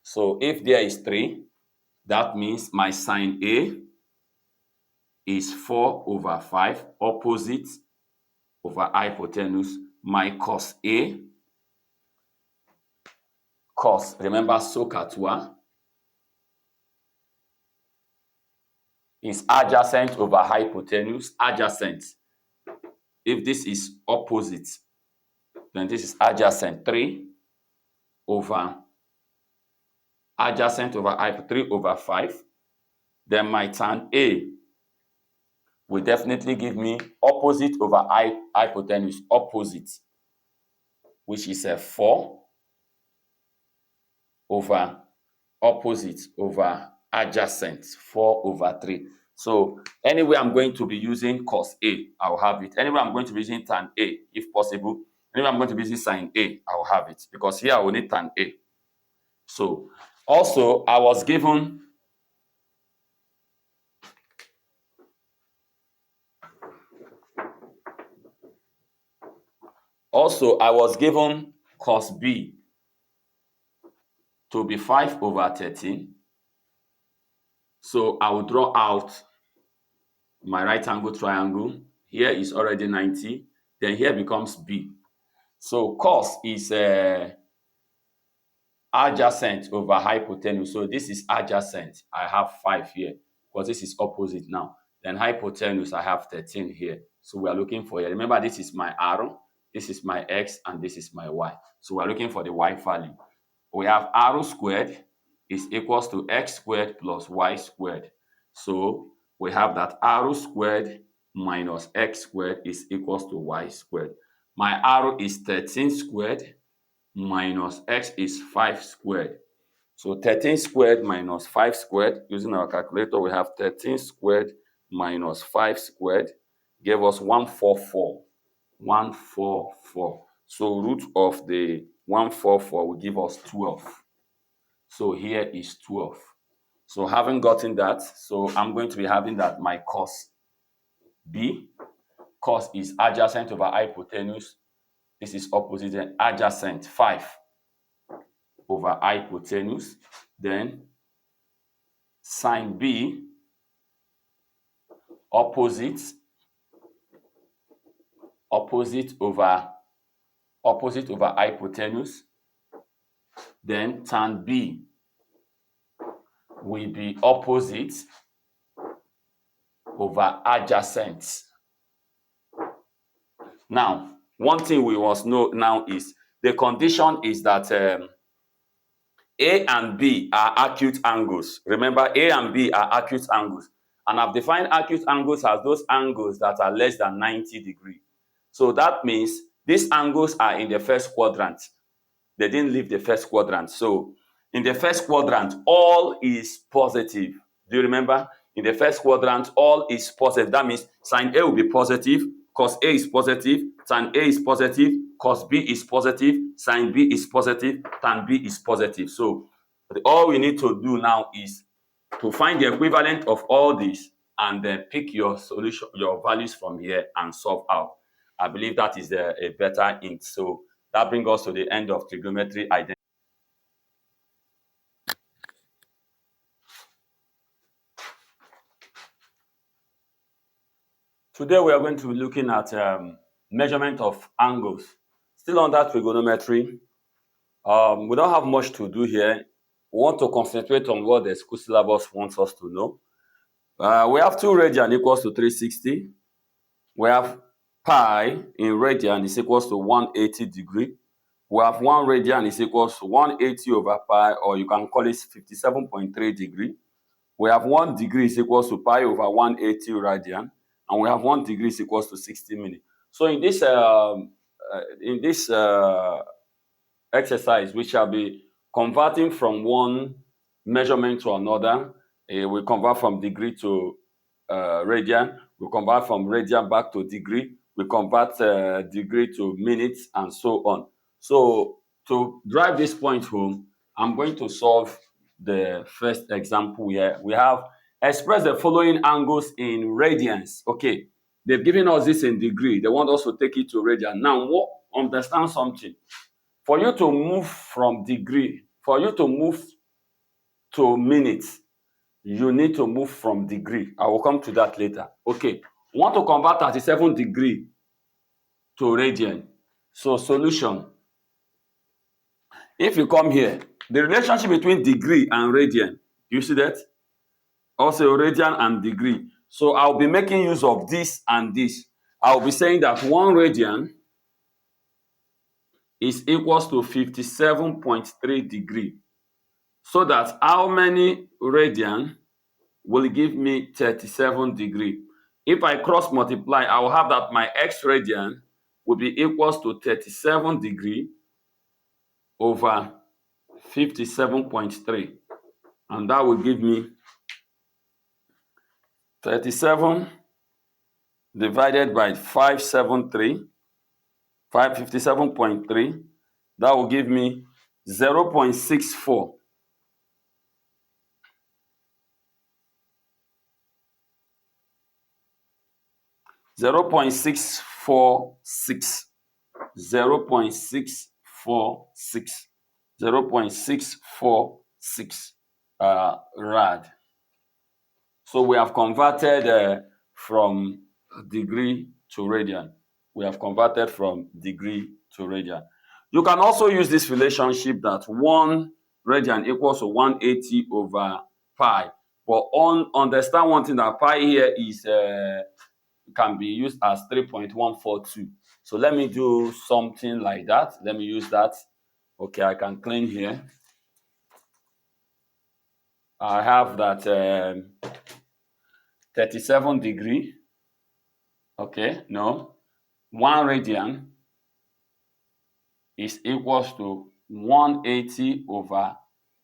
So if there is 3, that means my sine A is 4 over 5, opposite over hypotenuse. My cos A, cos, remember SOHCAHTOA, is adjacent over hypotenuse. Adjacent, if this is opposite, then this is adjacent. 3 over adjacent over 3 over 5. Then my tan A will definitely give me opposite over hypotenuse, opposite, which is a 4 over opposite over adjacent, 4 over 3. So anyway, I'm going to be using cos A, I'll have it. Anyway, I'm going to be using tan A, if possible. Anyway, I'm going to be using sine A, I'll have it, because here I will need tan A. So also, I was given cos B to be 5 over 13. So I will draw out my right angle triangle. Here is already 90. Then here becomes B. So cos is adjacent over hypotenuse. So this is adjacent. I have 5 here because this is opposite now. Then hypotenuse, I have 13 here. So we are looking for here. Remember, this is my arrow, this is my X, and this is my Y. So we are looking for the Y value. We have arrow squared is equals to X squared plus Y squared. So we have that arrow squared minus X squared is equals to Y squared. My arrow is 13 squared minus X is 5 squared. So 13 squared minus 5 squared, using our calculator, we have 13 squared minus 5 squared, gave us 144. 144. So root of the 144 will give us 12. So here is 12. So having gotten that, so I'm going to be having that my cos B. Cos is adjacent over hypotenuse. This is opposite and adjacent 5 over hypotenuse. Then sine B opposite over hypotenuse. Then tan B will be opposite over adjacent. Now, one thing we must know now is the condition is that A and B are acute angles. Remember, A and B are acute angles. And I've defined acute angles as those angles that are less than 90 degrees. So that means these angles are in the first quadrant. They didn't leave the first quadrant. So in the first quadrant, all is positive. Do you remember? In the first quadrant, all is positive. That means sine A will be positive, cos A is positive, tan A is positive, cos B is positive, sine B is positive, tan B is positive. So all we need to do now is to find the equivalent of all these and then pick your solution, your values from here and solve out. I believe that is a better hint. So that brings us to the end of trigonometry identity. Today we are going to be looking at measurement of angles. Still under trigonometry. We don't have much to do here. We want to concentrate on what the school syllabus wants us to know. We have 2 radian equals to 360. We have pi in radian is equals to 180 degree. We have 1 radian is equals to 180 over pi, or you can call it 57.3 degree. We have 1 degree is equals to pi over 180 radian, and we have 1 degree is equals to 60 minutes. So in this exercise, we shall be converting from one measurement to another. We convert from degree to radian. We convert from radian back to degree. We convert degree to minutes, and so on. So to drive this point home, I'm going to solve the first example here. We have express the following angles in radians. Okay, they've given us this in degree. They want us to take it to radian. Now, understand something. For you to move from degree, for you to move to minutes, you need to move from degree. I will come to that later. Okay, we want to convert 37 degree to radian. So solution. If you come here, the relationship between degree and radian, you see that? Also radian and degree. So I'll be making use of this and this. I'll be saying that 1 radian is equals to 57.3 degree. So that how many radian will give me 37 degree? If I cross multiply, I will have that my x radian will be equals to 37 degree over 57.3. And that will give me 37 divided by 557.3. That will give me 0.64. 0.646. 0.646 rad. So we have converted from degree to radian. We have converted from degree to radian. You can also use this relationship that 1 radian equals to 180 over pi. But understand one thing, that pi here is can be used as 3.142. So let me do something like that. Let me use that. Okay, I can clean here. I have that 37 degree. Okay, no. 1 radian is equals to 180 over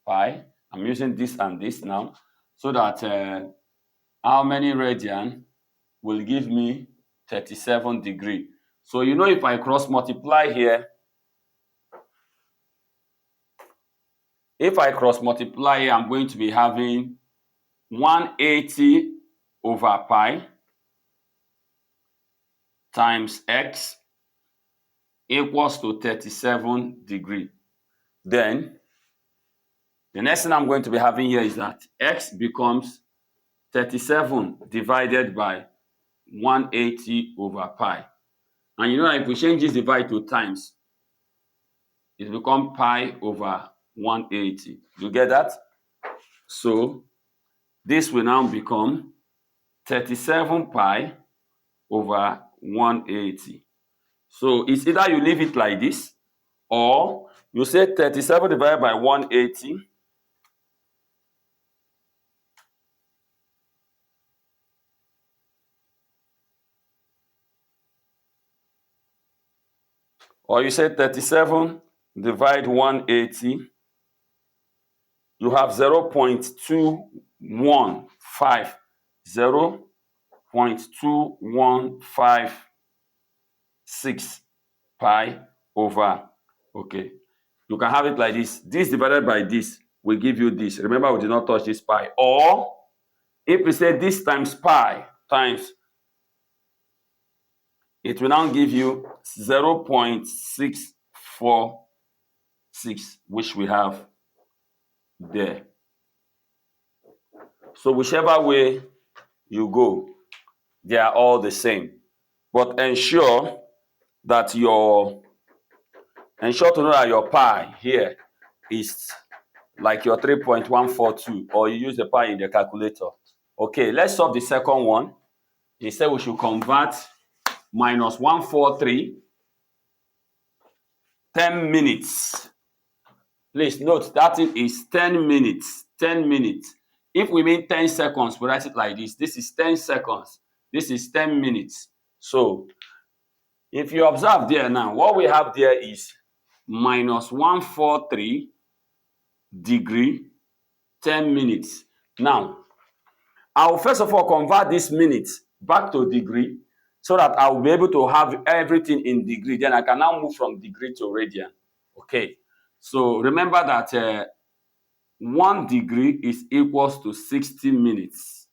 pi. I'm using this and this now, so that how many radian will give me 37 degree. So you know, if I cross multiply here, If I cross multiply, I'm going to be having 180 over pi times x equals to 37 degrees. Then the next thing I'm going to be having here is that x becomes 37 divided by 180 over pi. And you know that if we change this divide to times, it becomes pi over 180. You get that? So this will now become 37 pi over 180. So it's either you leave it like this, or you say 37 divided by 180 or you say 37 divide 180, you have 0.215, 0.2156 pi over, okay. You can have it like this. This divided by this will give you this. Remember, we did not touch this pi. Or if we say this times pi times, it will now give you 0.646, which we have there. So whichever way you go, they are all the same. But ensure to know that your pi here is like your 3.142, or you use the pi in the calculator. Okay, let's solve the second one. He said we should convert minus 143, 10 minutes. Please note that it is 10 minutes. 10 minutes. If we mean 10 seconds, we write it like this. This is 10 seconds. This is 10 minutes. So if you observe there now, what we have there is minus 143 degree, 10 minutes. Now, I will first of all convert this minutes back to degree so that I will be able to have everything in degree. Then I can now move from degree to radian. Okay. So remember that 1 degree is equals to 60 minutes.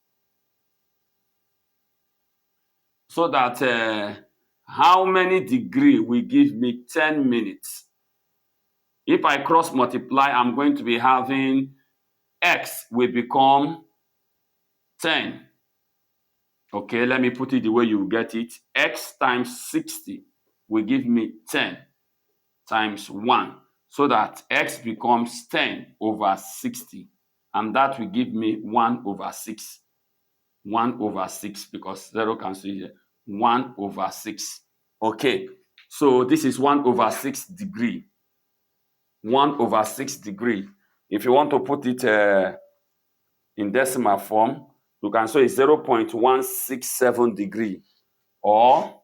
So that how many degree will give me 10 minutes? If I cross multiply, I'm going to be having x will become 10. Okay, let me put it the way you get it. X times 60 will give me 10 times 1. So that x becomes 10 over 60. And that will give me 1 over 6. 1 over 6, because 0 cancels here. 1 over 6. Okay, so this is 1 over 6 degree. 1 over 6 degree. If you want to put it in decimal form, you can say 0.167 degree or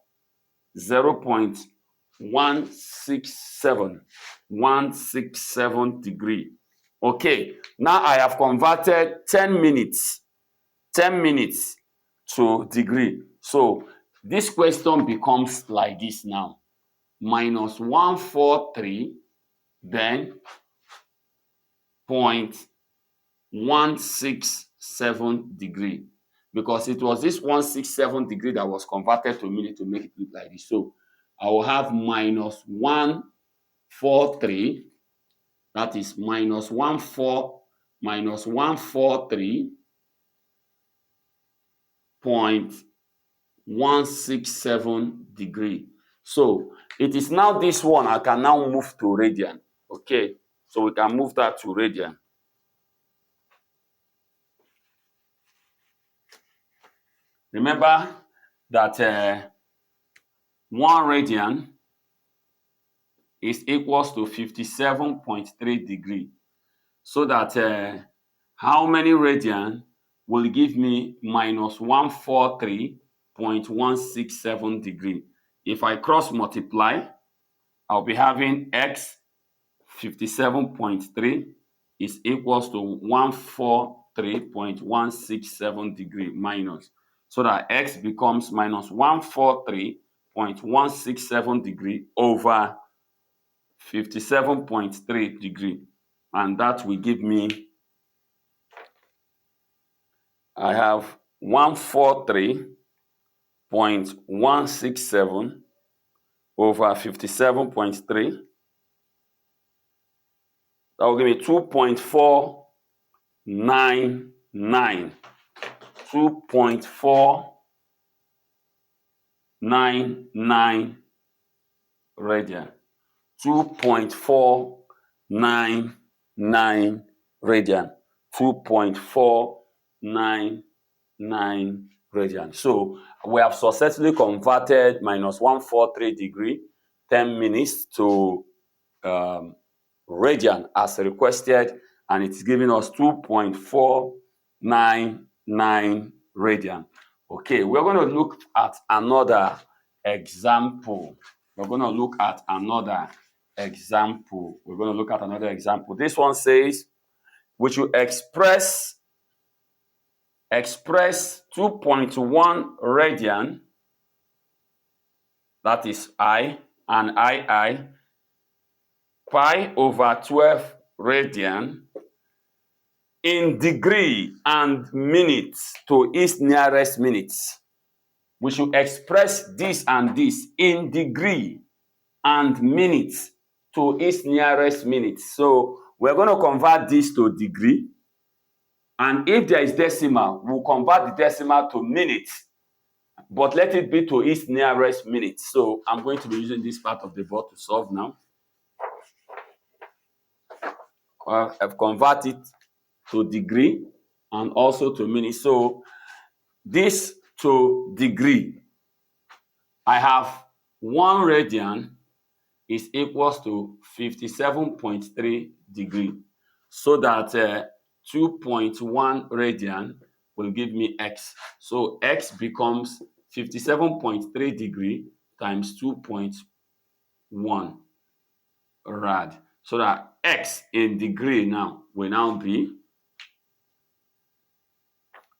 0.167 degree. Okay, now I have converted 10 minutes to degree. So this question becomes like this now. Minus 143, then 0.167 degree, because it was this 167 degree that was converted to minute to make it look like this. So I will have minus 143, that is minus 143.167 degree. So it is now this one I can now move to radian. Okay, so we can move that to radian. Remember that 1 radian is equals to 57.3 degree. So that how many radian will give me minus 143.167 degree? If I cross multiply, I'll be having x 57.3 is equals to 143.167 degree minus. So that x becomes minus 143.167 degree over 57.3 degree. and that will give me, I have 143.167 over 57.3. That will give me 2.499. 2.499 radian. 2.499 radian. 2.499 radian. So we have successfully converted minus 143 degree, 10 minutes to radian as requested, and it's giving us 2.499 radian. Okay, we're going to look at another example. We're going to look at another example. This one says we should express 2.1 radian, that is I, and II, pi over 12 radian in degree and minutes to its nearest minutes. We should express this and this in degree and minutes to its nearest minutes. So we're going to convert this to degree, and if there is decimal, we'll convert the decimal to minutes, but let it be to its nearest minutes. So I'm going to be using this part of the board to solve now. I've converted to degree and also to minutes. So this to degree, I have 1 radian is equals to 57.3 degree. So that 2.1 radian will give me x. So x becomes 57.3 degree times 2.1 rad. So that x in degree now will now be,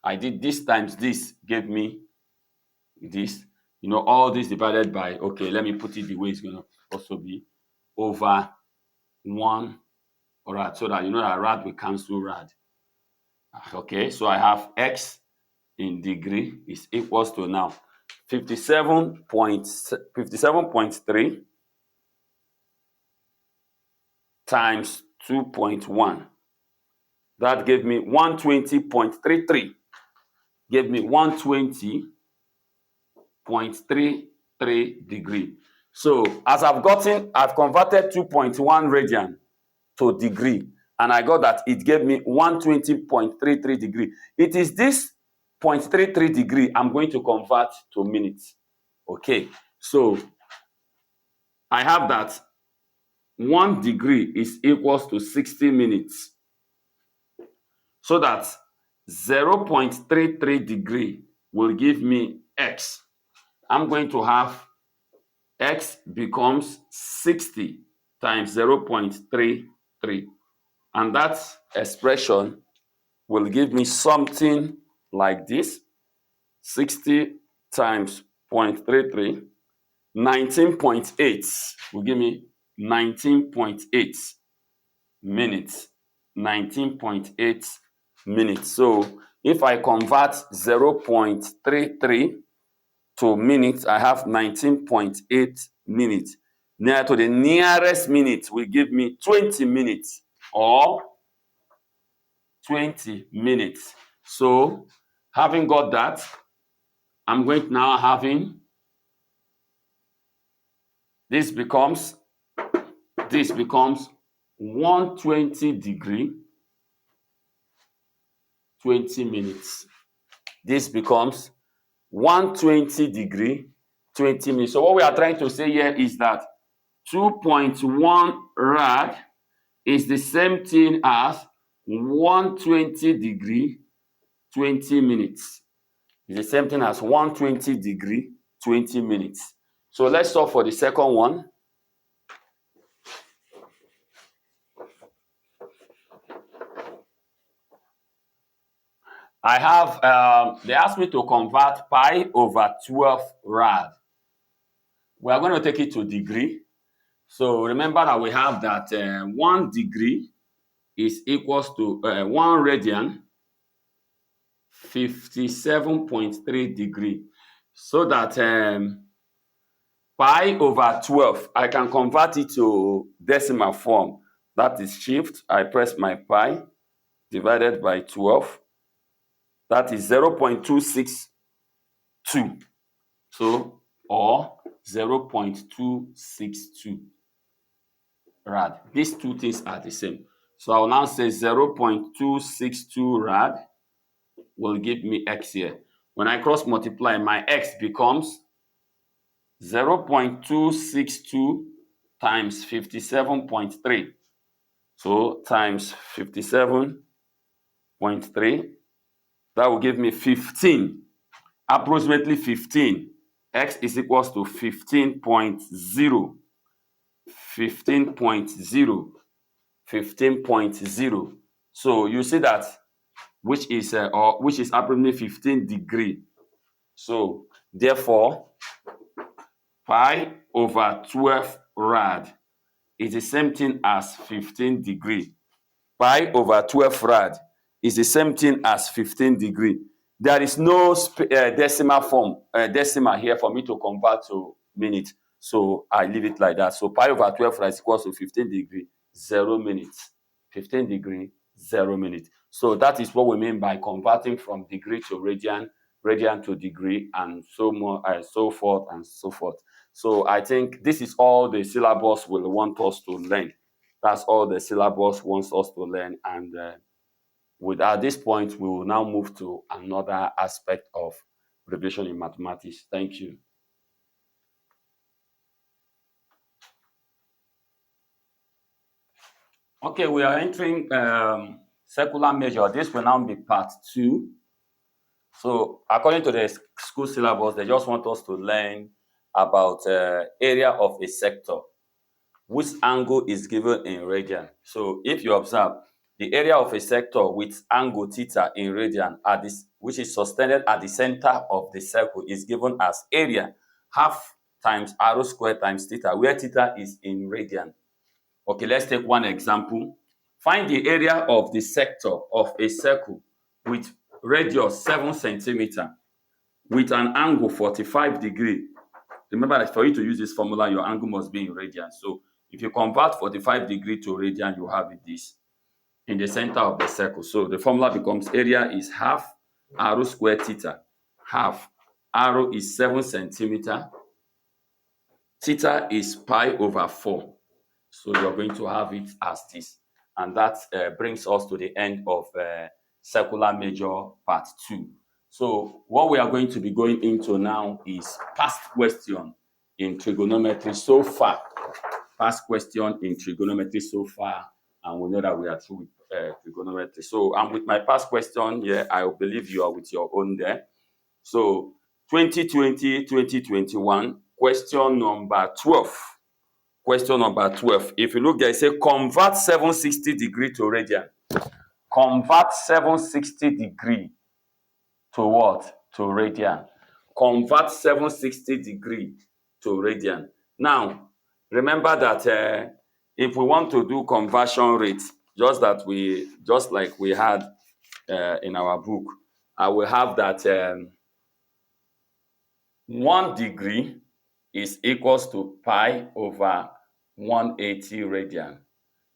I did this times this, gave me this. You know, all this divided by, okay, let me put it the way it's going to also be, over 1 rad, so that you know that rad will cancel rad. Okay, so I have x in degree is equals to now 57.3 times 2.1. That gave me 120.33. Gave me 120.33 degree. So as I've converted 2.1 radian to degree, and I got that it gave me 120.33 degree. It is this 0.33 degree I'm going to convert to minutes. Okay, so I have that 1 degree is equals to 60 minutes. So that 0.33 degree will give me x. I'm going to have x becomes 60 times 0.33. And that expression will give me something like this. 60 times 0.33, 19.8 will give me 19.8 minutes. 19.8 minutes. So if I convert 0.33 to minutes, I have 19.8 minutes. Near to the nearest minute will give me 20 minutes or 20 minutes. So having got that, I'm going to now having this becomes 120 degree 20 minutes. This becomes 120 degree 20 minutes. So what we are trying to say here is that 2.1 rad is the same thing as 120 degree 20 minutes. It's the same thing as 120 degree 20 minutes. So let's solve for the second one. I have, they asked me to convert pi over 12 rad. We are going to take it to degree. So remember that we have that 1 degree is equals to 1 radian, 57.3 degree. So that pi over 12, I can convert it to decimal form. That is shift. I press my pi divided by 12. That is 0.262. So, or 0.262 rad. These two things are the same. So I will now say 0.262 rad will give me x here. When I cross multiply, my x becomes 0.262 times 57.3. So times 57.3, that will give me 15, approximately 15. X is equals to 15.0, 15.0, 15.0. So you see that which is approximately 15 degree. So therefore, pi over 12 rad is the same thing as 15 degree. Pi over 12 rad is the same thing as 15 degree. There is no decimal form, decimal here for me to convert to minute. So I leave it like that. So pi over 12 rad is equals to 15 degree, 0 minutes. 15 degree, 0 minutes. So that is what we mean by converting from degree to radian, radian to degree, and so more, so forth and so forth. So I think this is all the syllabus will want us to learn. That's all the syllabus wants us to learn. And at this point, we will now move to another aspect of revision in mathematics. Thank you. Okay, we are entering circular measure. This will now be part 2. So according to the school syllabus, they just want us to learn about area of a sector, which angle is given in radian. So if you observe, the area of a sector with angle theta in radian which is sustained at the center of the circle is given as area half times r squared times theta, where theta is in radian. Okay, let's take one example. Find the area of the sector of a circle with radius 7 centimeter with an angle 45 degree. Remember that for you to use this formula, your angle must be in radian. So if you convert 45 degree to radian, you have it this in the center of the circle. So the formula becomes area is half r squared theta. Half r is 7 centimeter. Theta is pi over 4. So you're going to have it as this. And that brings us to the end of circular measure part 2. So what we are going to be going into now is past question in trigonometry so far. Past question in trigonometry so far. And we know that we are through with trigonometry. So I'm with my past question here. I believe you are with your own there. So 2020, 2021, question number 12. Question number 12. If you look there, it says convert 760 degree to radian. Convert 760 degree to what? To radian. Convert 760 degree to radian. Now, remember that if we want to do conversion rate, just like we had in our book, I will have that 1 degree is equals to pi over 180 radian.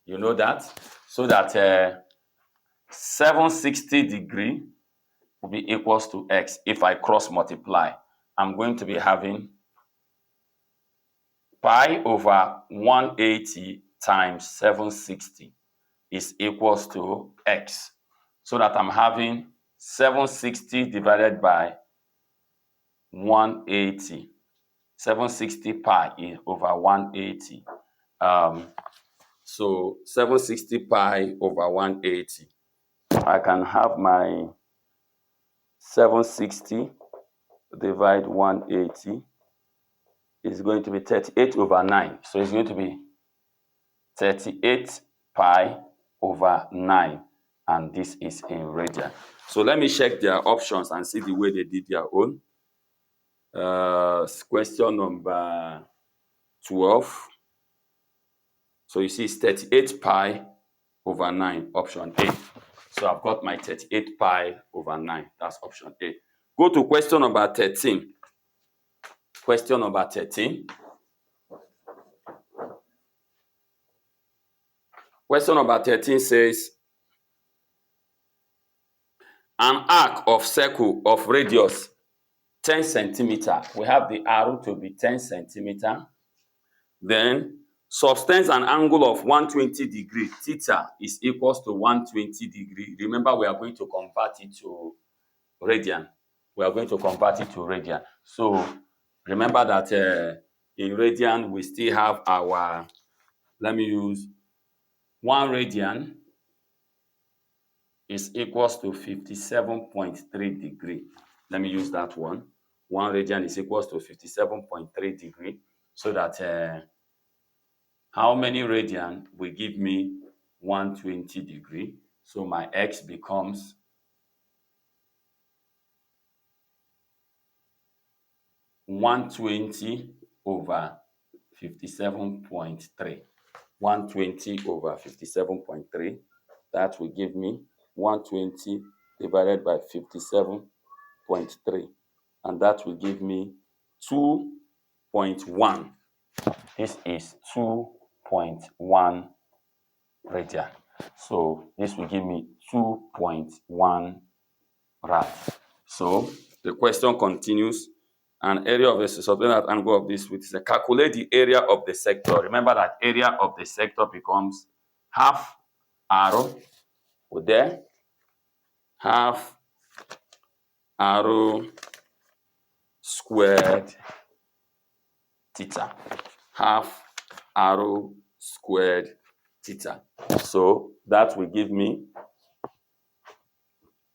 You know that? So that 760 degree will be equals to x. If I cross multiply, I'm going to be having pi over 180 times 760 is equals to x. So that I'm having 760 divided by 180. 760 pi over 180. So 760 pi over 180. I can have my 760 divide 180 is going to be 38 over 9. So it's going to be 38 pi over 9. And this is in radian. So let me check their options and see the way they did their own. Question number 12. So you see it's 38 pi over 9, option A. So I've got my 38 pi over 9. That's option A. Go to question number 13. Question number 13. Question number 13 says, an arc of circle of radius 10 centimeter. We have the arrow to be 10 centimeter. Then subtends an angle of 120 degree. Theta is equals to 120 degree. Remember, we are going to convert it to radian. We are going to convert it to radian. So remember that in radian, we still have our, let me use 1 radian is equals to 57.3 degree. Let me use that one. 1 radian is equals to 57.3 degree. So that how many radian will give me 120 degree? So my x becomes 120 over 57.3. 120 over 57.3. That will give me 120 divided by 57.3. And that will give me 2.1. This is 2.1 radian. So this will give me 2.1 rad. So the question continues. An area of a subtended angle of this width is calculate the area of the sector. Remember that area of the sector becomes half arrow with there, half arrow squared theta, half arrow squared theta. So that will give me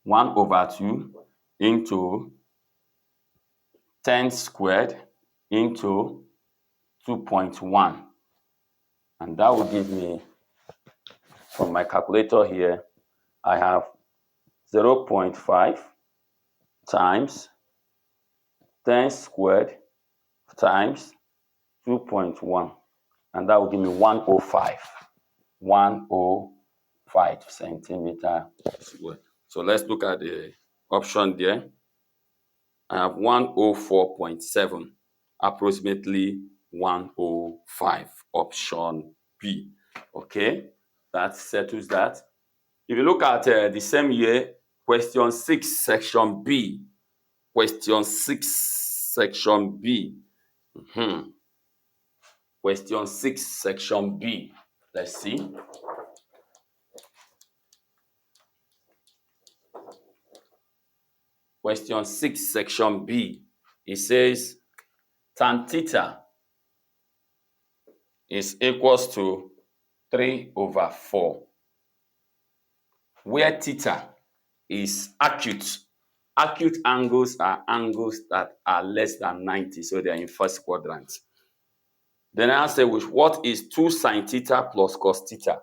1/2 into 10 squared into 2.1. And that will give me, from my calculator here, I have 0.5 times 10 squared times 2.1. And that will give me 105. 105 centimeter squared. So let's look at the option there. I have 104.7, approximately 105, option B. Okay, that settles that. If you look at the same year, question 6, section B. Question 6, section B. Question 6, section B. Let's see. Question 6, section B. It says tan theta is equals to 3/4, where theta is acute. Acute angles are angles that are less than 90, so they are in first quadrant. Then I say, what is 2 sin theta plus cos theta?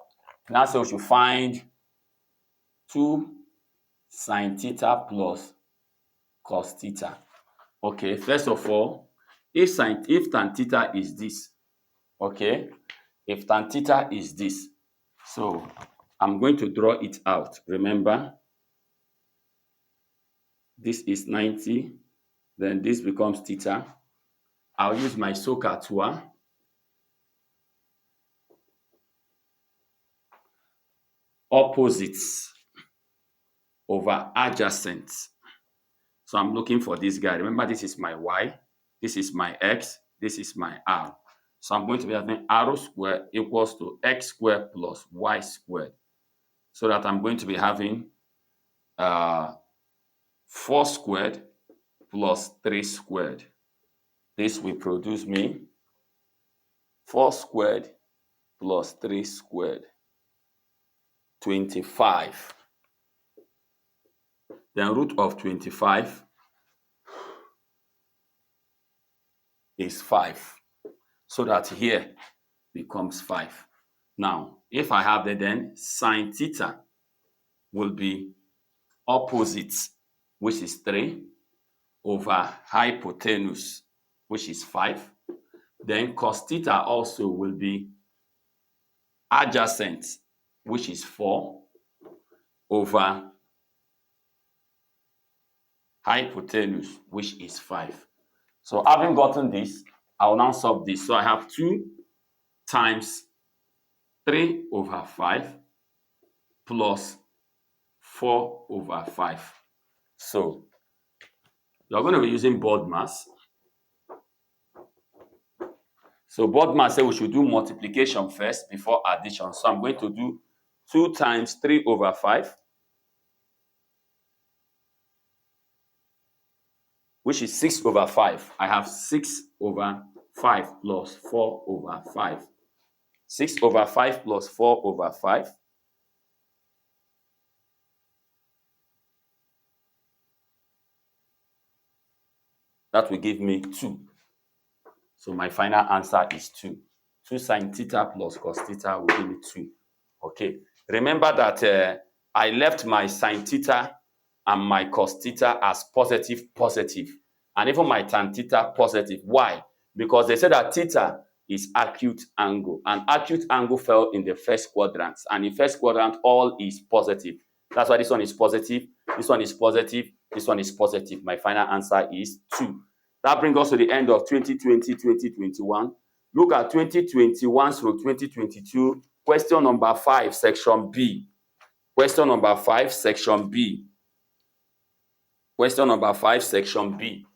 Now say we should find 2 sin theta plus cos theta. Okay, first of all, if tan theta is this, okay, if tan theta is this, so I'm going to draw it out. Remember, this is 90, then this becomes theta. I'll use my SOHCAHTOA. Opposites over adjacent. So I'm looking for this guy. Remember, this is my y, this is my x, this is my r. So I'm going to be having arrow squared equals to x squared plus y squared. So that I'm going to be having 4 squared plus 3 squared. This will produce me 4 squared plus 3 squared, 25. Then root of 25 is 5. So that here becomes 5. Now, if I have that, then sin theta will be opposite, which is 3, over hypotenuse, which is 5. Then cos theta also will be adjacent, which is 4, over hypotenuse, which is 5. So having gotten this, I will now solve this. So I have 2 times 3 over 5 plus 4 over 5. So you're going to be using board mass. So board mass says we should do multiplication first before addition. So I'm going to do 2 times 3 over 5, which is 6 over 5. I have 6 over 5 plus 4 over 5. 6 over 5 plus 4 over 5. That will give me 2. So my final answer is 2. 2 sine theta plus cos theta will give me 2. Okay. Remember that I left my sine theta and my cos theta as positive. And even my tan theta positive. Why? Because they said that theta is acute angle. And acute angle fell in the first quadrant. And in first quadrant, all is positive. That's why this one is positive, this one is positive, this one is positive. My final answer is 2. That brings us to the end of 2020-2021. Look at 2021 through 2022. Question number 5, section B. Question number 5, section B. Question number 5, section B.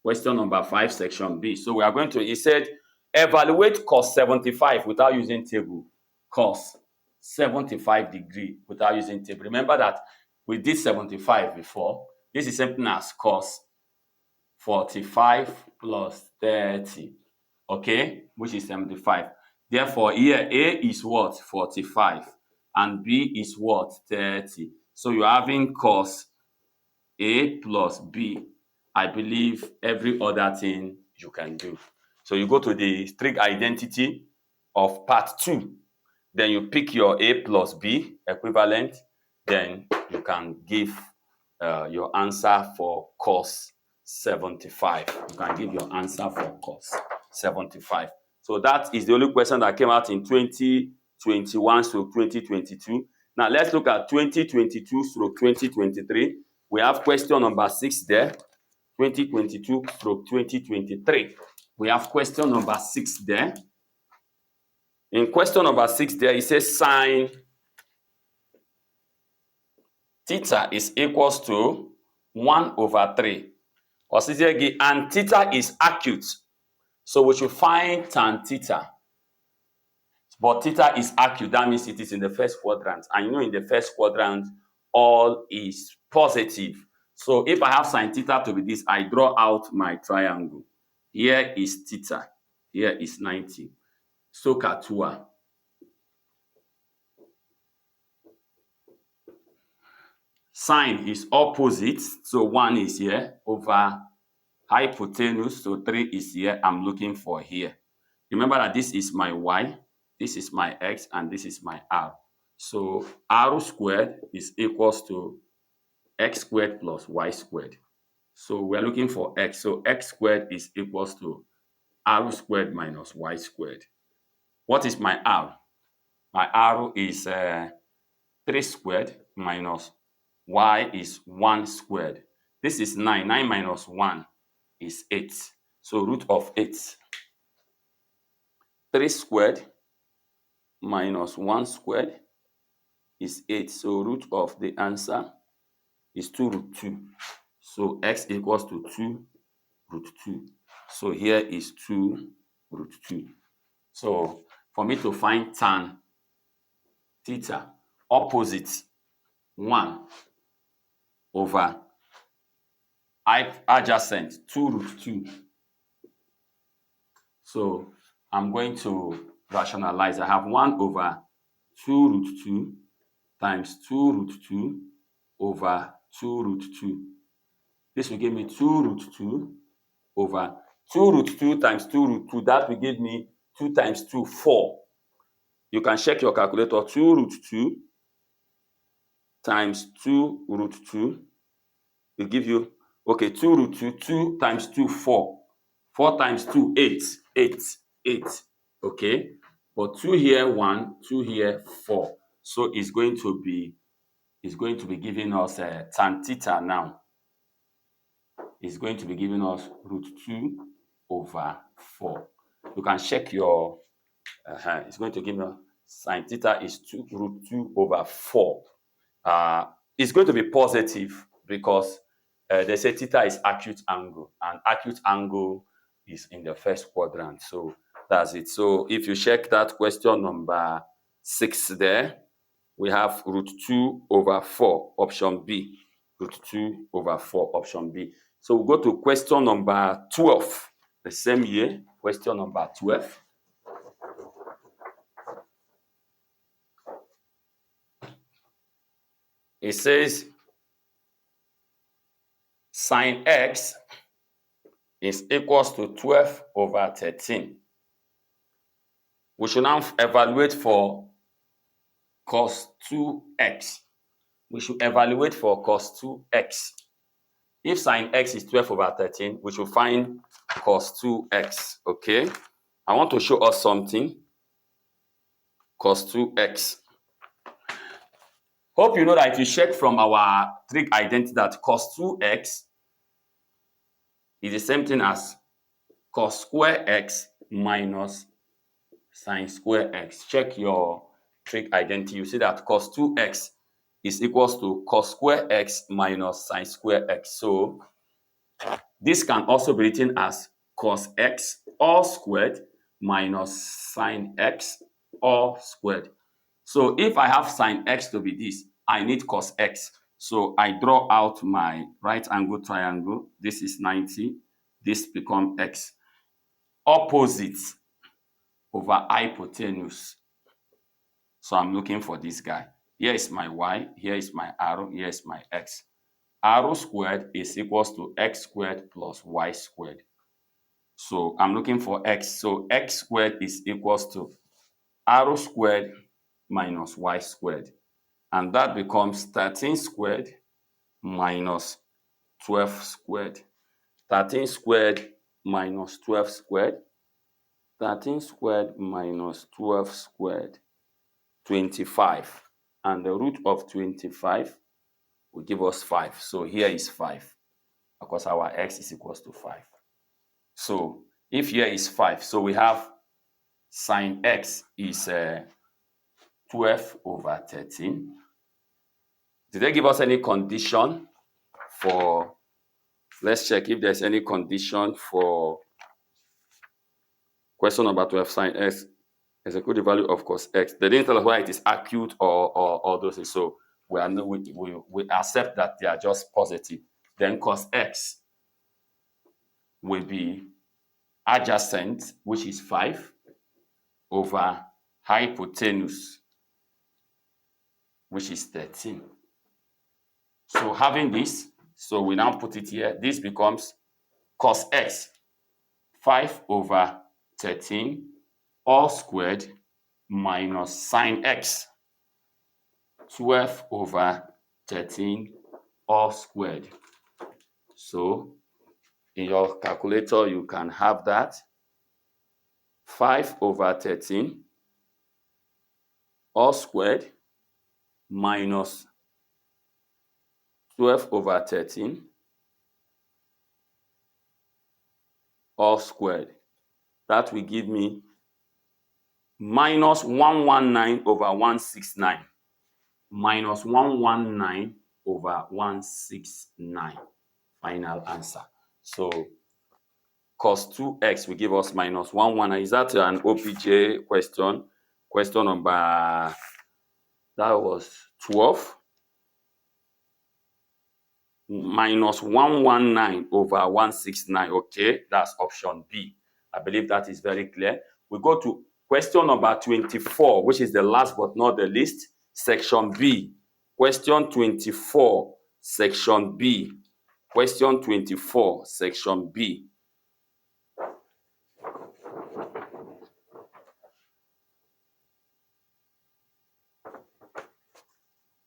Question number 5, section B. So we are going to, it said, evaluate cos 75 without using table. Cos 75 degree without using table. Remember that we did 75 before. This is something as cos 45 plus 30, okay, which is 75. Therefore, here A is what? 45. And B is what? 30. So you're having cos A plus B. I believe every other thing you can do. So you go to the trig identity of part 2. Then you pick your A plus B equivalent. Then you can give your answer for cos 75. You can give your answer for cos 75. So that is the only question that came out in 2021 through 2022. Now let's look at 2022 through 2023. We have question number 6 there. 2022 through 2023. We have question number 6 there. In question number 6 there, it says sine theta is equals to 1 over 3. And theta is acute. So we should find tan theta. But theta is acute. That means it is in the first quadrant. And you know in the first quadrant, all is positive. So if I have sine theta to be this, I draw out my triangle. Here is theta. Here is 90. So CHUKWUEMEKA. Sine is opposite. So 1 is here over hypotenuse. So 3 is here. I'm looking for here. Remember that this is my y, this is my x, and this is my r. So r squared is equals to x squared plus y squared. So we're looking for x. So x squared is equals to r squared minus y squared. What is my r? My r is 3 squared minus y is 1 squared. This is 9. 9 minus 1 is 8. So root of 8. 3 squared minus 1 squared is 8. So root of the answer is 2 root 2. So x equals to 2 root 2. So here is 2 root 2. So for me to find tan theta, opposite 1 over adjacent 2 root 2. So I'm going to rationalize. I have 1 over 2 root 2 times 2 root 2 over 2 root 2. This will give me 2 root 2 over 2 root 2 times 2 root 2. That will give me 2 times 2, 4. You can check your calculator. 2 root 2 times 2 root 2 will give you, okay, 2 root 2, 2 times 2, 4. 4 times 2, 8. 8. 8. Okay, but 2 here 1, 2 here 4. So it's going to be giving us tan theta now. It's going to be giving us root 2 over 4. You can check your it's going to give me sin theta is root 2 over 4. It's going to be positive because they say theta is acute angle, and acute angle is in the first quadrant. So that's it. So if you check that question number 6 there, we have root 2 over 4, option B. Root 2 over 4, option B. So we'll go to question number 12, the same year, question number 12. It says sin x is equals to 12 over 13. We should now evaluate for cos 2x. We should evaluate for cos 2x. If sin x is 12 over 13, we should find cos 2x, okay? I want to show us something. Cos 2x. Hope you know that if you check from our trig identity that cos 2x is the same thing as cos square x minus sin square x. Check your trig identity. You see that cos 2x is equals to cos square x minus sin square x. So this can also be written as cos x all squared minus sin x all squared. So if I have sin x to be this, I need cos x. So I draw out my right angle triangle. This is 90. This becomes x. Opposite over hypotenuse. So I'm looking for this guy. Here is my y, here is my arrow, here is my x. Arrow squared is equals to x squared plus y squared. So I'm looking for x. So x squared is equals to arrow squared minus y squared. And that becomes 13 squared minus 12 squared. 13 squared minus 12 squared. 13 squared minus 12 squared. 25. And the root of 25 will give us 5. So here is 5 because our x is equals to 5. So if here is 5, so we have sin x is 12 over 13. Did they give us any condition for, let's check if there's any condition for question number 12, sin x execute the value of cos x. They didn't tell us whether it is acute or those things. So we accept that they are just positive. Then cos x will be adjacent, which is 5, over hypotenuse, which is 13. So having this, so we now put it here. This becomes cos x, 5 over 13, all squared, minus sin x, 12 over 13, all squared. So in your calculator, you can have that 5 over 13, all squared, minus 12 over 13, all squared. That will give me minus 119 over 169. Minus 119 over 169. Final answer. So cos 2x will give us minus 119. Is that an OPJ question? Question number, that was 12. Minus 119 over 169. Okay, that's option B. I believe that is very clear. We go to question number 24, which is the last but not the least, section B. Question 24, section B. Question 24, section B.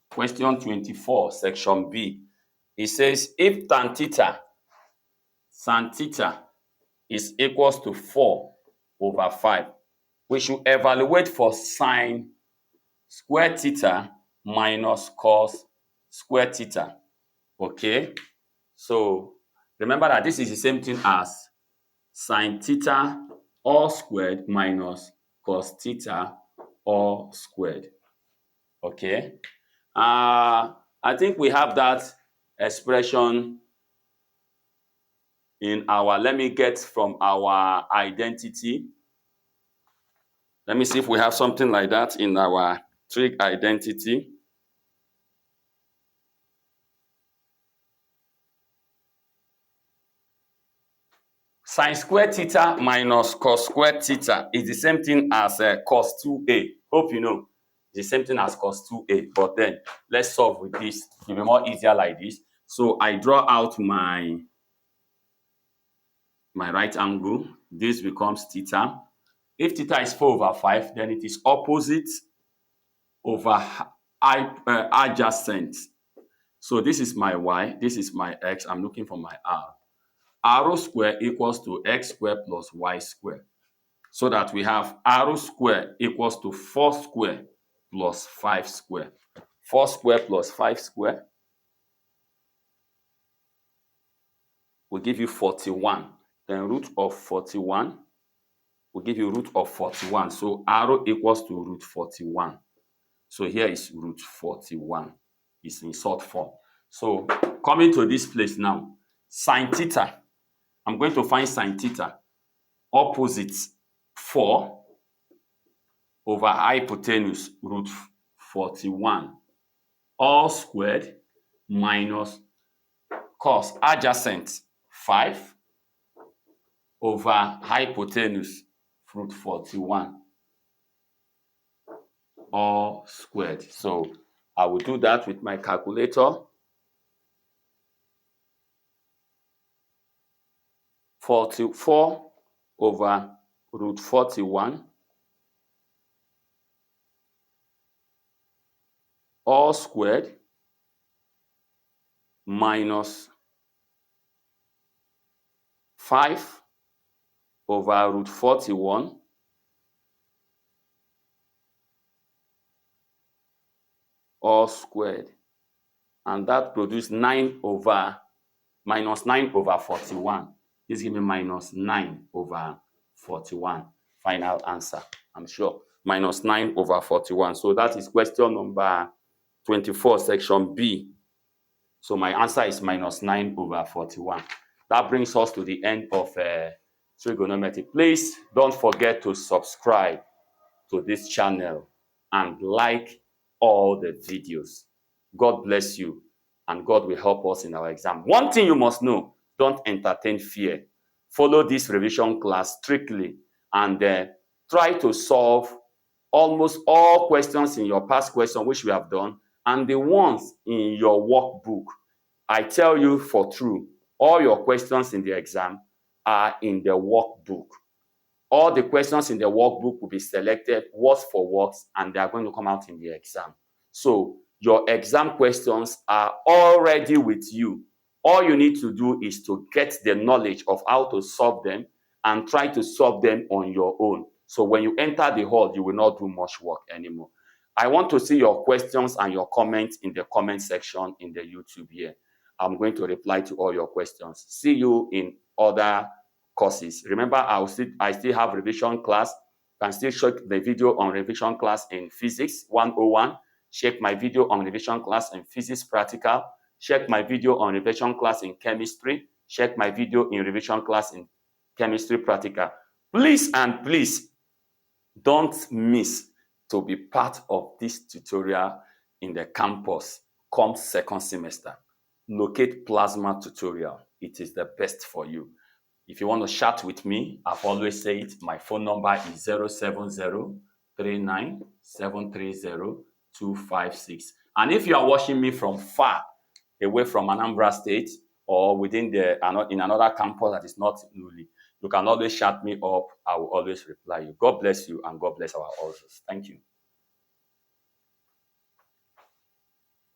Question 24, section B. It says, if tan theta is equals to 4 over 5. We should evaluate for sine square theta minus cos square theta. Okay? So remember that this is the same thing as sine theta all squared minus cos theta all squared. Okay? I think we have that expression in our, let me get from our identity. Let me see if we have something like that in our trig identity. Sine square theta minus cos square theta is the same thing as cos 2a. Hope you know. It's the same thing as cos 2a. But then let's solve with this. It will be more easier like this. So I draw out my right angle. This becomes theta. If theta is 4 over 5, then it is opposite over adjacent. So this is my y, this is my x. I'm looking for my r. R square equals to x square plus y square. So that we have r square equals to 4 square plus 5 square. 4 square plus 5 square will give you 41. Then root of 41 will give you root of 41. So r equals to root 41. So here is root 41. It's in short form. So coming to this place now, sine theta. I'm going to find sine theta opposite 4 over hypotenuse root 41 all squared minus cos adjacent 5 over hypotenuse root 41 all squared. So I will do that with my calculator. 44 over root 41 all squared minus 5 over root 41 all squared. And that produced minus 9 over 41. This gives me minus 9 over 41. Final answer, I'm sure. Minus 9 over 41. So that is question number 24, section B. So my answer is minus 9 over 41. That brings us to the end of trigonometry. Please don't forget to subscribe to this channel and like all the videos. God bless you, and God will help us in our exam. One thing you must know, don't entertain fear. Follow this revision class strictly and try to solve almost all questions in your past question, which we have done, and the ones in your workbook. I tell you for true, all your questions in the exam are in the workbook. All the questions in the workbook will be selected words for words, and they are going to come out in the exam. So your exam questions are already with you. All you need to do is to get the knowledge of how to solve them and try to solve them on your own. So when you enter the hall, you will not do much work anymore. I want to see your questions and your comments in the comment section in the YouTube here. I'm going to reply to all your questions. See you in other courses. Remember, I still have revision class. You can still check the video on revision class in Physics 101. Check my video on revision class in Physics Practical. Check my video on revision class in Chemistry. Check my video in revision class in Chemistry Practical. Please and please don't miss to be part of this tutorial in the campus come second semester. Locate Plasma Tutorial. It is the best for you. If you want to chat with me, I've always said my phone number is 070-39-730-256. And if you are watching me from far away from Anambra State or within in another campus that is not Newly, you can always chat me up. I will always reply you. God bless you, and God bless our authors. Thank you.